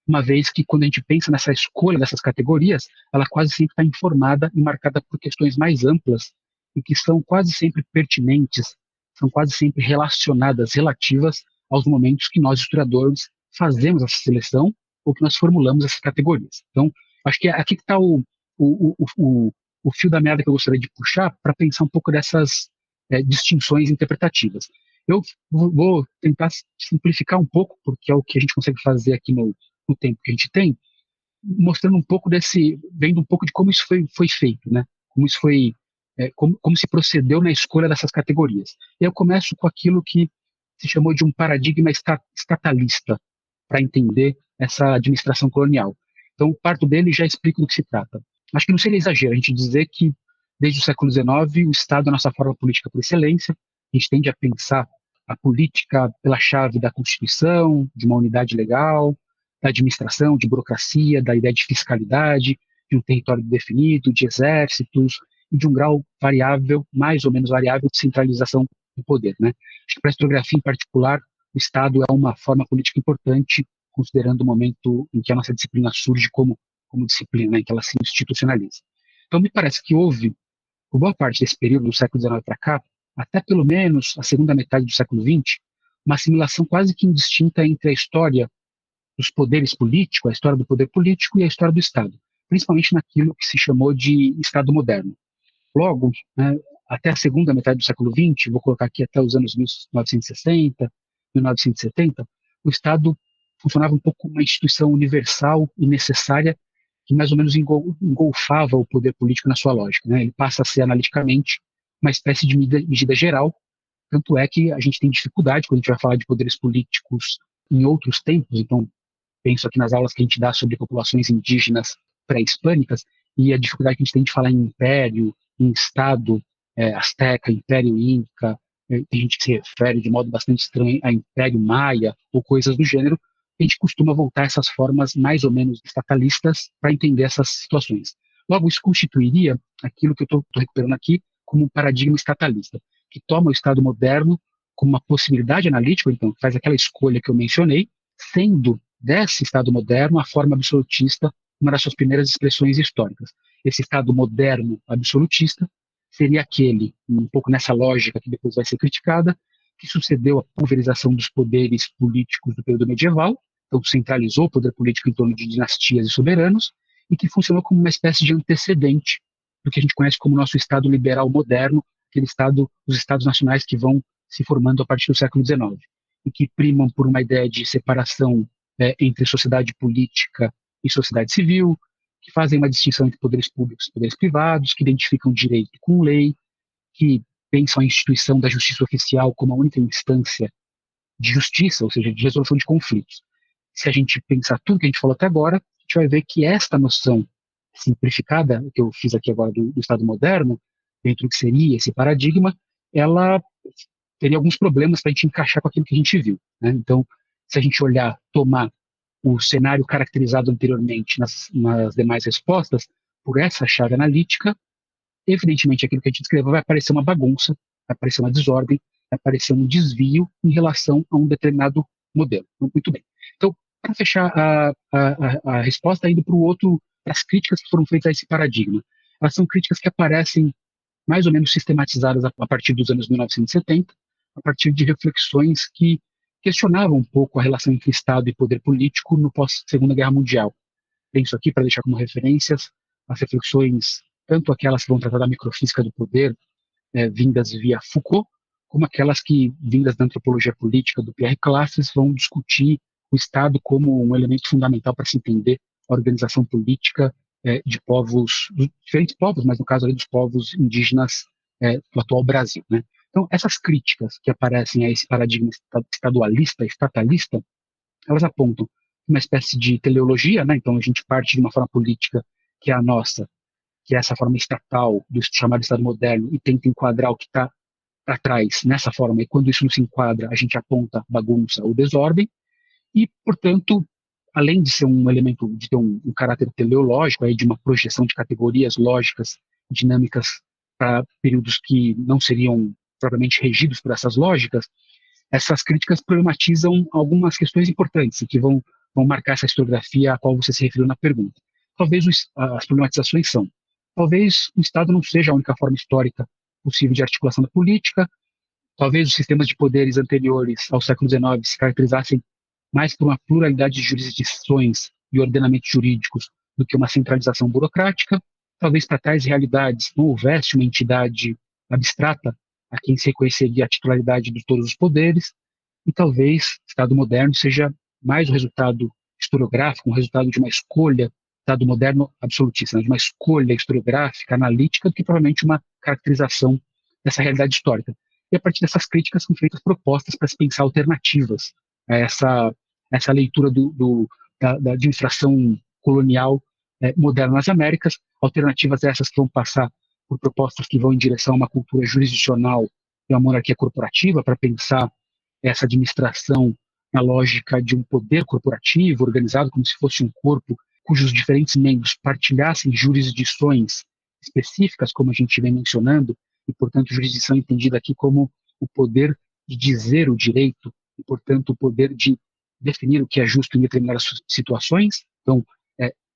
uma vez que quando a gente pensa nessa escolha dessas categorias, ela quase sempre está informada e marcada por questões mais amplas e que são quase sempre pertinentes, são quase sempre relacionadas, relativas aos momentos que nós, historiadores, fazemos essa seleção ou que nós formulamos essas categorias. Então, acho que aqui que está o, o fio da meada que eu gostaria de puxar para pensar um pouco dessas distinções interpretativas. Eu vou tentar simplificar um pouco, porque é o que a gente consegue fazer aqui no tempo que a gente tem, mostrando um pouco vendo um pouco de como isso foi feito, né? Como isso foi, como se procedeu na escolha dessas categorias. E eu começo com aquilo que se chamou de um paradigma estatalista, para entender essa administração colonial. Então, parto dele e já explico do que se trata. Acho que não seria exagero a gente dizer que, desde o século XIX, o Estado é a nossa forma política por excelência. A gente tende a pensar a política pela chave da Constituição, de uma unidade legal, da administração, de burocracia, da ideia de fiscalidade, de um território definido, de exércitos, e de um grau variável, mais ou menos variável, de centralização do poder, né? Acho que para a historiografia em particular, o Estado é uma forma política importante, considerando o momento em que a nossa disciplina surge como disciplina, né, em que ela se institucionaliza. Então, me parece que houve, por boa parte desse período, do século XIX para cá, até pelo menos a segunda metade do século XX, uma assimilação quase que indistinta entre a história dos poderes políticos, a história do poder político e a história do Estado, principalmente naquilo que se chamou de Estado moderno. Logo, né, até a segunda metade do século XX, vou colocar aqui até os anos 1960, 1970, o Estado funcionava um pouco como uma instituição universal e necessária que mais ou menos engolfava o poder político na sua lógica, né? Ele passa a ser analiticamente uma espécie de medida geral, tanto é que a gente tem dificuldade quando a gente vai falar de poderes políticos em outros tempos. Então, penso aqui nas aulas que a gente dá sobre populações indígenas pré-hispânicas e a dificuldade que a gente tem de falar em império, em estado, asteca, império inca, tem gente que se refere de modo bastante estranho a império maia ou coisas do gênero. A gente costuma voltar a essas formas mais ou menos estatalistas para entender essas situações. Logo, isso constituiria aquilo que eu estou recuperando aqui como um paradigma estatalista, que toma o Estado moderno como uma possibilidade analítica, então faz aquela escolha que eu mencionei, sendo desse Estado moderno a forma absolutista uma das suas primeiras expressões históricas. Esse Estado moderno absolutista seria aquele, um pouco nessa lógica que depois vai ser criticada, que sucedeu a pulverização dos poderes políticos do período medieval, então centralizou o poder político em torno de dinastias e soberanos, e que funcionou como uma espécie de antecedente do que a gente conhece como nosso Estado liberal moderno, aquele Estado, os Estados nacionais que vão se formando a partir do século XIX, e que primam por uma ideia de separação entre sociedade política e sociedade civil, que fazem uma distinção entre poderes públicos e poderes privados, que identificam direito com lei, que pensam a instituição da justiça oficial como a única instância de justiça, ou seja, de resolução de conflitos. Se a gente pensar tudo que a gente falou até agora, a gente vai ver que esta noção simplificada, que eu fiz aqui agora do Estado moderno, dentro do que seria esse paradigma, ela teria alguns problemas para a gente encaixar com aquilo que a gente viu, né? Então, se a gente olhar, tomar o cenário caracterizado anteriormente nas demais respostas, por essa chave analítica, evidentemente aquilo que a gente descreveu vai aparecer uma bagunça, vai aparecer uma desordem, vai aparecer um desvio em relação a um determinado modelo. Muito bem. Então, para fechar a resposta, indo para as críticas que foram feitas a esse paradigma. Elas são críticas que aparecem mais ou menos sistematizadas a partir dos anos 1970, a partir de reflexões que questionavam um pouco a relação entre Estado e poder político no pós-Segunda Guerra Mundial. Penso aqui, para deixar como referências, as reflexões, tanto aquelas que vão tratar da microfísica do poder, vindas via Foucault, como aquelas que, vindas da antropologia política do Pierre Classes, vão discutir o Estado como um elemento fundamental para se entender a organização política de povos, diferentes povos, mas no caso ali dos povos indígenas do atual Brasil, né? Então, essas críticas que aparecem a esse paradigma estadualista, estatalista, elas apontam uma espécie de teleologia, né? Então, a gente parte de uma forma política que é a nossa, que é essa forma estatal do chamado Estado moderno, e tenta enquadrar o que está para trás nessa forma, e quando isso não se enquadra, a gente aponta bagunça ou desordem, e, portanto, além de ser um elemento, de ter um caráter teleológico, aí de uma projeção de categorias lógicas, dinâmicas para períodos que não seriam propriamente regidos por essas lógicas, essas críticas problematizam algumas questões importantes que vão marcar essa historiografia a qual você se referiu na pergunta. Talvez as problematizações são, talvez o Estado não seja a única forma histórica possível de articulação da política, talvez os sistemas de poderes anteriores ao século XIX se caracterizassem mais por uma pluralidade de jurisdições e ordenamentos jurídicos do que uma centralização burocrática, talvez para tais realidades não houvesse uma entidade abstrata a quem se reconheceria a titularidade de todos os poderes, e talvez o Estado moderno seja mais o resultado historiográfico, um resultado de uma escolha, Estado moderno absolutista, né, de uma escolha historiográfica, analítica, do que provavelmente uma caracterização dessa realidade histórica. E a partir dessas críticas são feitas propostas para se pensar alternativas a essa leitura da administração colonial moderna nas Américas, alternativas essas que vão passar por propostas que vão em direção a uma cultura jurisdicional e uma monarquia corporativa, para pensar essa administração na lógica de um poder corporativo organizado como se fosse um corpo cujos diferentes membros partilhassem jurisdições específicas, como a gente vem mencionando, e, portanto, jurisdição entendida aqui como o poder de dizer o direito, e, portanto, o poder de definir o que é justo em determinadas situações. Então,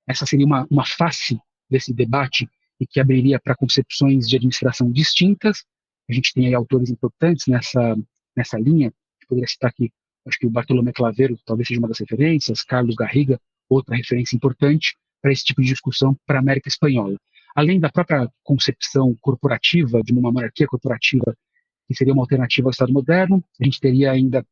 essa seria uma face desse debate e que abriria para concepções de administração distintas. A gente tem aí autores importantes nessa linha, que poderia citar aqui, acho que o Bartolomé Claveiro talvez seja uma das referências, Carlos Garriga, outra referência importante para esse tipo de discussão para a América Espanhola. Além da própria concepção corporativa, de uma monarquia corporativa, que seria uma alternativa ao Estado moderno, a gente teria ainda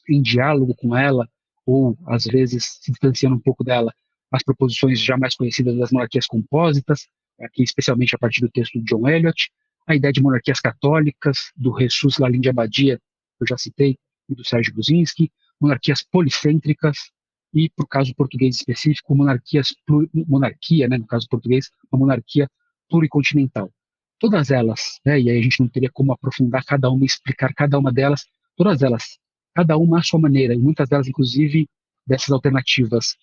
em diálogo com ela ou às vezes se distanciando um pouco dela, as proposições já mais conhecidas das monarquias compósitas, aqui especialmente a partir do texto de John Eliot, a ideia de monarquias católicas, do Jesus Lalin de Abadia, que eu já citei, e do Sérgio Buzinski, monarquias policêntricas, e, por caso português específico, monarquia, né, no caso português, uma monarquia pluricontinental. Todas elas, né, e aí a gente não teria como aprofundar cada uma e explicar cada uma delas, todas elas, cada uma à sua maneira, e muitas delas, inclusive, dessas alternativas,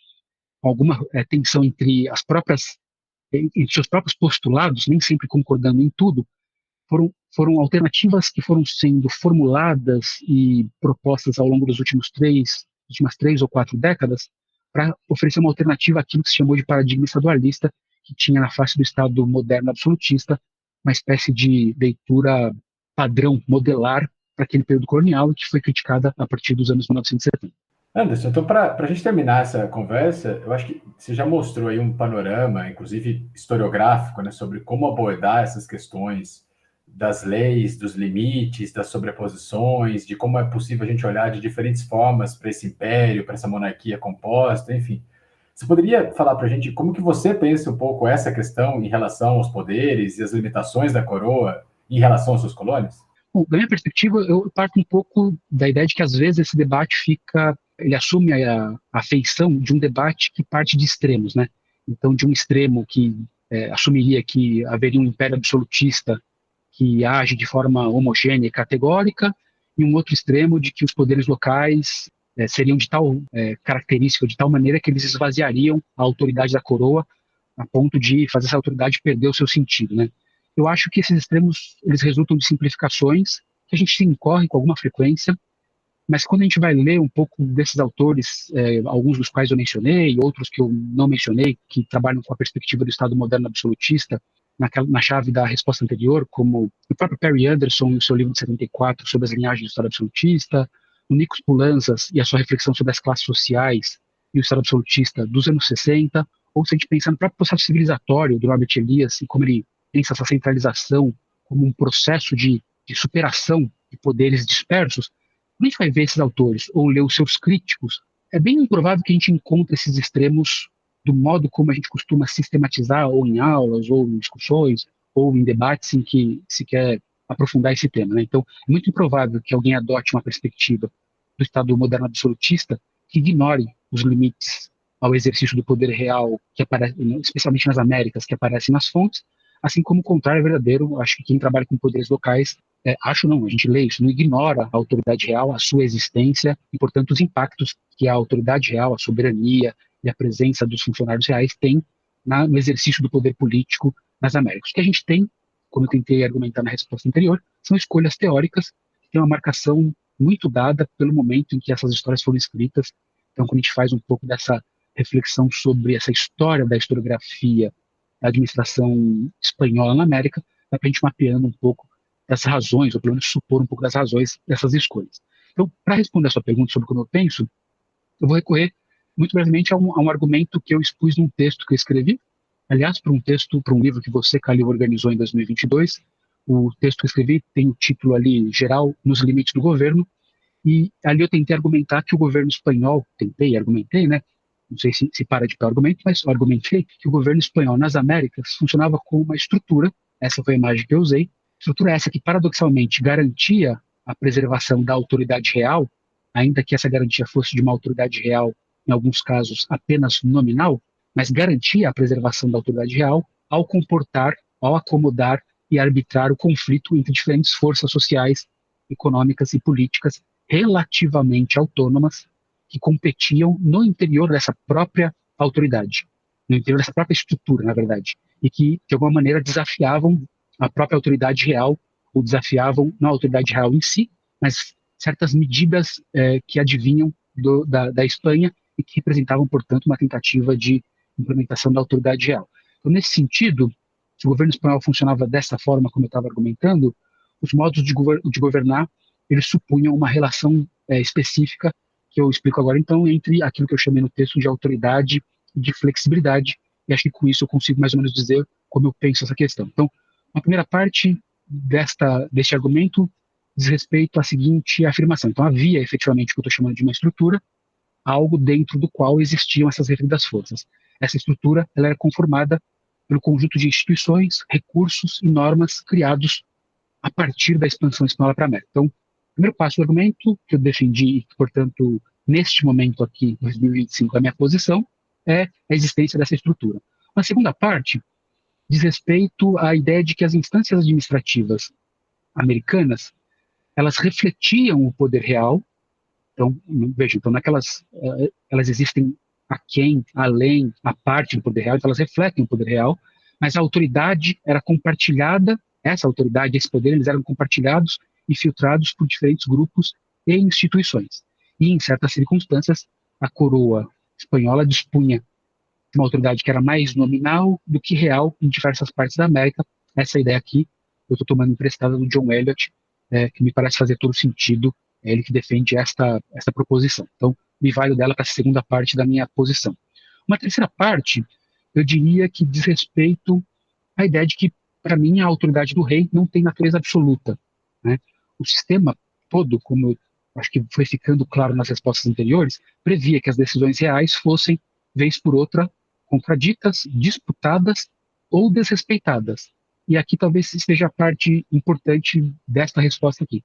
com alguma tensão entre seus próprios postulados, nem sempre concordando em tudo, foram alternativas que foram sendo formuladas e propostas ao longo das últimas 3 ou 4 décadas para oferecer uma alternativa àquilo que se chamou de paradigma estadualista, que tinha na face do Estado moderno absolutista uma espécie de leitura padrão, modelar para aquele período colonial e que foi criticada a partir dos anos 1970. Anderson, então para a gente terminar essa conversa, eu acho que você já mostrou aí um panorama, inclusive historiográfico, né, sobre como abordar essas questões das leis, dos limites, das sobreposições, de como é possível a gente olhar de diferentes formas para esse império, para essa monarquia composta, enfim. Você poderia falar para a gente como que você pensa um pouco essa questão em relação aos poderes e as limitações da coroa em relação aos seus colônias? Bom, da minha perspectiva, eu parto um pouco da ideia de que às vezes esse debate ele assume a feição de um debate que parte de extremos, né? Então, de um extremo que assumiria que haveria um império absolutista que age de forma homogênea e categórica, e um outro extremo de que os poderes locais seriam de tal característica, de tal maneira que eles esvaziariam a autoridade da coroa a ponto de fazer essa autoridade perder o seu sentido, né? Eu acho que esses extremos, eles resultam de simplificações que a gente se incorre com alguma frequência, mas quando a gente vai ler um pouco desses autores, alguns dos quais eu mencionei, outros que eu não mencionei, que trabalham com a perspectiva do Estado moderno absolutista, na chave da resposta anterior, como o próprio Perry Anderson em seu livro de 74 sobre as linhagens do Estado absolutista, o Nikos Poulantzas e a sua reflexão sobre as classes sociais e o Estado absolutista dos anos 60, ou se a gente pensar no próprio processo civilizatório do Norbert Elias e como ele pensa essa centralização como um processo de superação de poderes dispersos, quando a gente vai ver esses autores ou ler os seus críticos, é bem improvável que a gente encontre esses extremos do modo como a gente costuma sistematizar ou em aulas, ou em discussões, ou em debates em que se quer aprofundar esse tema, né? Então, é muito improvável que alguém adote uma perspectiva do Estado moderno absolutista que ignore os limites ao exercício do poder real, que aparece, especialmente nas Américas, que aparecem nas fontes, assim como o contrário é verdadeiro. Acho que quem trabalha com poderes locais, a gente lê isso, não ignora a autoridade real, a sua existência e, portanto, os impactos que a autoridade real, a soberania e a presença dos funcionários reais tem no exercício do poder político nas Américas. O que a gente tem, como eu tentei argumentar na resposta anterior, são escolhas teóricas que têm uma marcação muito dada pelo momento em que essas histórias foram escritas. Então, quando a gente faz um pouco dessa reflexão sobre essa história da historiografia da administração espanhola na América, dá para a gente mapeando um pouco das razões, ou pelo menos supor um pouco das razões dessas escolhas. Então, para responder a sua pergunta sobre como eu penso, eu vou recorrer muito brevemente a um argumento que eu expus num texto que eu escrevi, aliás, para um livro que você, Calil, organizou em 2022. O texto que eu escrevi tem o título ali, Geral nos Limites do Governo, e ali eu tentei argumentar que o governo espanhol, argumentei, né? Não sei se para de pé o argumento, mas eu argumentei que o governo espanhol nas Américas funcionava com uma estrutura, essa foi a imagem que eu usei, estrutura essa que paradoxalmente garantia a preservação da autoridade real, ainda que essa garantia fosse de uma autoridade real, em alguns casos apenas nominal, mas garantia a preservação da autoridade real ao comportar, ao acomodar e arbitrar o conflito entre diferentes forças sociais, econômicas e políticas relativamente autônomas que competiam no interior dessa própria autoridade, no interior dessa própria estrutura, na verdade, e que, de alguma maneira, desafiavam a própria autoridade real, ou desafiavam não a autoridade real em si, mas certas medidas que advinham da Espanha e que representavam, portanto, uma tentativa de implementação da autoridade real. Então, nesse sentido, se o governo espanhol funcionava dessa forma, como eu estava argumentando, os modos de governar, eles supunham uma relação específica, que eu explico agora, então, entre aquilo que eu chamei no texto de autoridade e de flexibilidade, e acho que com isso eu consigo mais ou menos dizer como eu penso essa questão. Então, a primeira parte deste argumento diz respeito à seguinte afirmação. Então, havia efetivamente o que eu estou chamando de uma estrutura, algo dentro do qual existiam essas referidas forças. Essa estrutura ela era conformada pelo conjunto de instituições, recursos e normas criados a partir da expansão espanhola para a América. Então, o primeiro passo do argumento que eu defendi, e que, portanto, neste momento aqui, em 2025, a minha posição, é a existência dessa estrutura. A segunda parte diz respeito à ideia de que as instâncias administrativas americanas, elas refletiam o poder real. Então, vejam, então elas existem aquém, além, a parte do poder real, então elas refletem o poder real, mas a autoridade era compartilhada, essa autoridade, esse poder, eles eram compartilhados e filtrados por diferentes grupos e instituições. E, em certas circunstâncias, a coroa espanhola dispunha de uma autoridade que era mais nominal do que real em diversas partes da América. Essa ideia aqui, eu estou tomando emprestada do John Eliot, que me parece fazer todo sentido, é ele que defende esta proposição. Então, me valho dela para a segunda parte da minha posição. Uma terceira parte, eu diria que diz respeito à ideia de que, para mim, a autoridade do rei não tem natureza absoluta, né? O sistema todo, como eu acho que foi ficando claro nas respostas anteriores, previa que as decisões reais fossem, vez por outra, contraditas, disputadas ou desrespeitadas. E aqui talvez esteja a parte importante desta resposta aqui.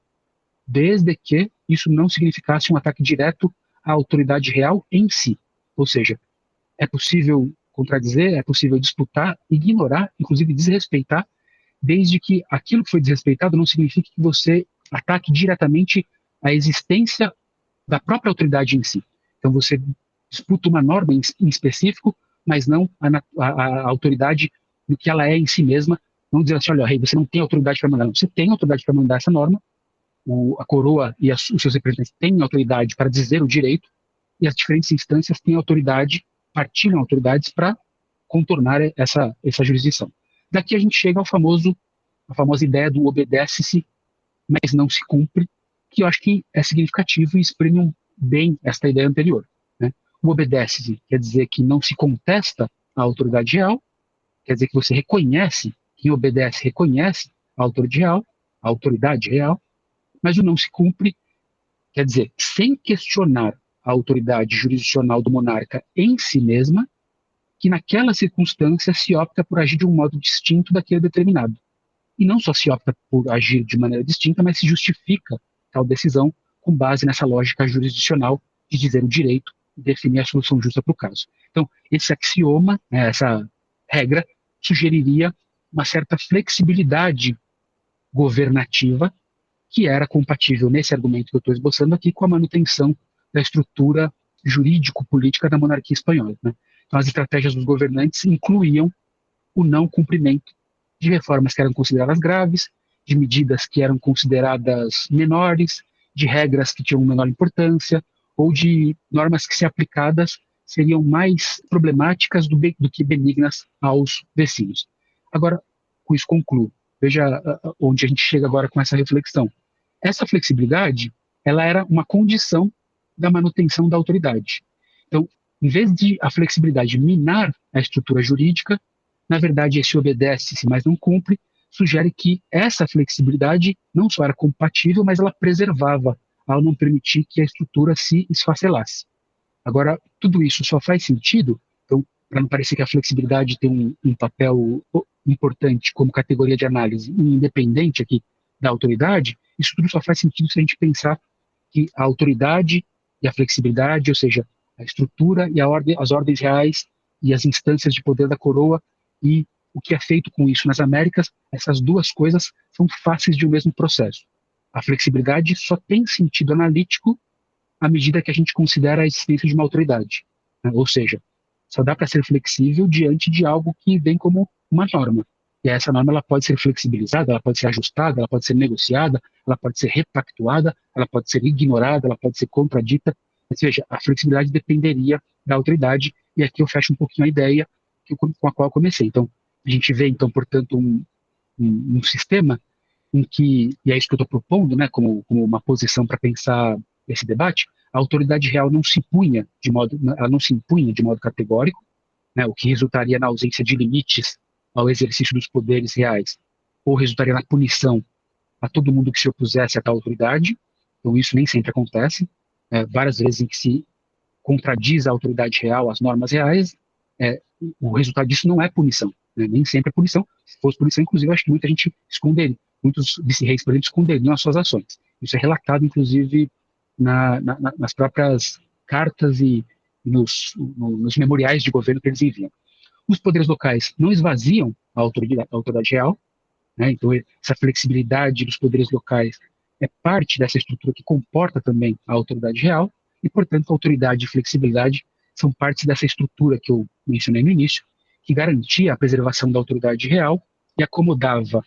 Desde que isso não significasse um ataque direto à autoridade real em si. Ou seja, é possível contradizer, é possível disputar, ignorar, inclusive desrespeitar, desde que aquilo que foi desrespeitado não signifique que você ataque diretamente a existência da própria autoridade em si. Então você disputa uma norma em específico, mas não a autoridade do que ela é em si mesma. Não dizer assim, olha, rei, você não tem autoridade para mandar. Não, você tem autoridade para mandar essa norma, a coroa e os seus representantes têm autoridade para dizer o direito, e as diferentes instâncias têm autoridade, partilham autoridades para contornar essa jurisdição. Daqui a gente chega à famosa ideia do obedece-se, mas não se cumpre, que eu acho que é significativo e exprime bem esta ideia anterior, né? O obedece-se quer dizer que não se contesta a autoridade real, quer dizer que você reconhece, quem obedece reconhece a autoridade real, mas o não se cumpre quer dizer, sem questionar a autoridade jurisdicional do monarca em si mesma, que naquela circunstância se opta por agir de um modo distinto daquele determinado. E não só se opta por agir de maneira distinta, mas se justifica tal decisão com base nessa lógica jurisdicional de dizer o direito e definir a solução justa para o caso. Então, esse axioma, essa regra, sugeriria uma certa flexibilidade governativa que era compatível nesse argumento que eu estou esboçando aqui com a manutenção da estrutura jurídico-política da monarquia espanhola, né? Então, as estratégias dos governantes incluíam o não cumprimento de reformas que eram consideradas graves, de medidas que eram consideradas menores, de regras que tinham menor importância, ou de normas que, se aplicadas, seriam mais problemáticas do que benignas aos vecinos. Agora, com isso concluo. Veja onde a gente chega agora com essa reflexão. Essa flexibilidade, ela era uma condição da manutenção da autoridade. Então, em vez de a flexibilidade minar a estrutura jurídica, na verdade, esse obedece-se, mas não cumpre, sugere que essa flexibilidade não só era compatível, mas ela preservava, ao não permitir que a estrutura se esfacelasse. Agora, tudo isso só faz sentido, então, para não parecer que a flexibilidade tem um papel importante como categoria de análise independente aqui da autoridade, isso tudo só faz sentido se a gente pensar que a autoridade e a flexibilidade, ou seja, a estrutura e as ordens reais e as instâncias de poder da coroa e o que é feito com isso nas Américas, essas duas coisas são faces de um mesmo processo. A flexibilidade só tem sentido analítico à medida que a gente considera a existência de uma autoridade, né? Ou seja, só dá para ser flexível diante de algo que vem como uma norma. E essa norma ela pode ser flexibilizada, ela pode ser ajustada, ela pode ser negociada, ela pode ser repactuada, ela pode ser ignorada, ela pode ser contradita. Ou seja, a flexibilidade dependeria da autoridade, e aqui eu fecho um pouquinho a ideia com a qual eu comecei. Então, a gente vê, então, portanto, um sistema em que, e é isso que eu estou propondo, né, como uma posição para pensar esse debate, a autoridade real não se impunha de modo categórico, né, o que resultaria na ausência de limites ao exercício dos poderes reais, ou resultaria na punição a todo mundo que se opusesse a tal autoridade. Então isso nem sempre acontece, várias vezes em que se contradiz a autoridade real, as normas reais, o resultado disso não é punição, né? Nem sempre é punição. Se fosse punição, inclusive, acho que muita gente esconderia, muitos vice-reis, por exemplo, esconderiam as suas ações. Isso é relatado, inclusive, nas próprias cartas e nos memoriais de governo que eles enviam. Os poderes locais não esvaziam a autoridade real, né? Então essa flexibilidade dos poderes locais é parte dessa estrutura que comporta também a autoridade real, e, portanto, a autoridade e flexibilidade são partes dessa estrutura que eu mencionei no início, que garantia a preservação da autoridade real e acomodava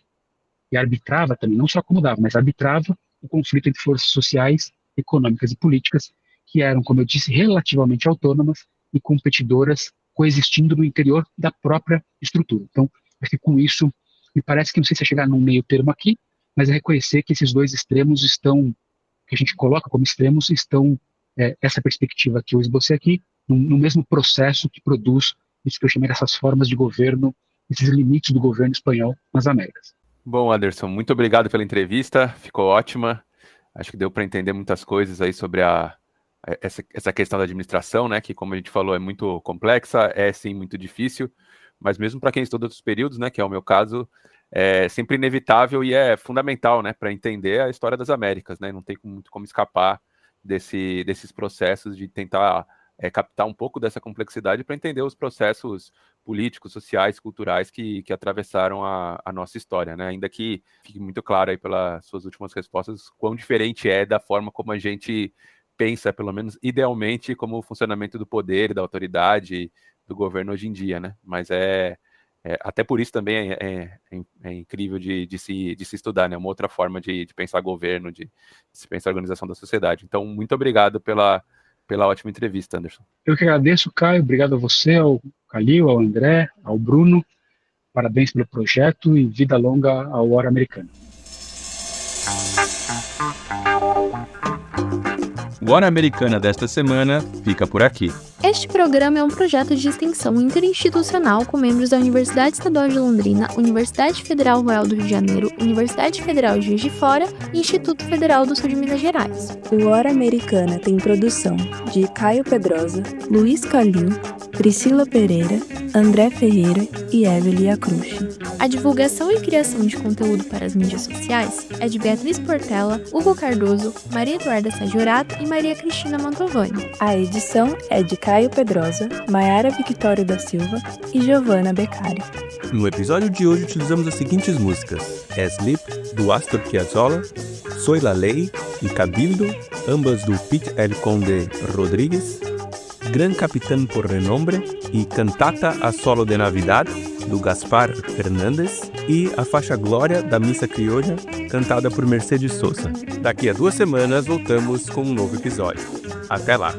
e arbitrava também, não só acomodava, mas arbitrava o conflito entre forças sociais, econômicas e políticas, que eram, como eu disse, relativamente autônomas e competidoras, coexistindo no interior da própria estrutura. Então, acho que com isso, me parece que não sei se é chegar num meio termo aqui, mas é reconhecer que esses dois extremos estão, que a gente coloca como extremos, estão, essa perspectiva que eu esbocei aqui, no mesmo processo que produz isso que eu chamei dessas formas de governo, esses limites do governo espanhol nas Américas. Bom, Anderson, muito obrigado pela entrevista, ficou ótima. Acho que deu para entender muitas coisas aí sobre essa questão da administração, né, que, como a gente falou, é muito complexa, é sim muito difícil, mas mesmo para quem estuda outros períodos, né, que é o meu caso, é sempre inevitável e é fundamental, né, para entender a história das Américas, né, não tem muito como escapar desses processos de tentar captar um pouco dessa complexidade para entender os processos políticos, sociais, culturais que atravessaram a nossa história, né? Ainda que fique muito claro aí pelas suas últimas respostas quão diferente é da forma como a gente pensa, pelo menos idealmente, como o funcionamento do poder, da autoridade, do governo hoje em dia, né? Mas até por isso também é incrível de se estudar, né? Uma outra forma de pensar governo, de se pensar a organização da sociedade. Então, muito obrigado pela ótima entrevista, Anderson. Eu que agradeço, Caio. Obrigado a você, ao Calil, ao André, ao Bruno. Parabéns pelo projeto e vida longa ao Hora Americana. O Hora Americana desta semana fica por aqui. Este programa é um projeto de extensão interinstitucional com membros da Universidade Estadual de Londrina, Universidade Federal Rural do Rio de Janeiro, Universidade Federal de Juiz de Fora e Instituto Federal do Sul de Minas Gerais. O Hora Americana tem produção de Caio Pedrosa, Luiz Calil, Priscila Pereira, André Ferreira e Evelie Acrucci. A divulgação e criação de conteúdo para as mídias sociais é de Beatriz Portela, Hugo Cardoso, Maria Eduarda Sajorato e Maria Cristina Mantovani. A edição é de Caio Pedrosa, Maiara Victório da Silva e Giovanna Beccari. No episódio de hoje utilizamos as seguintes músicas: Sleep, do Astor Piazzolla, Soy la Ley e Cabildo, ambas do Pete El Conde Rodrigues, Gran Capitán por Renombre e Cantata a Solo de Navidad, do Gaspar Fernandes, e a faixa Glória da Missa Criolla, cantada por Mercedes Sosa. Daqui a 2 semanas voltamos com um novo episódio. Até lá!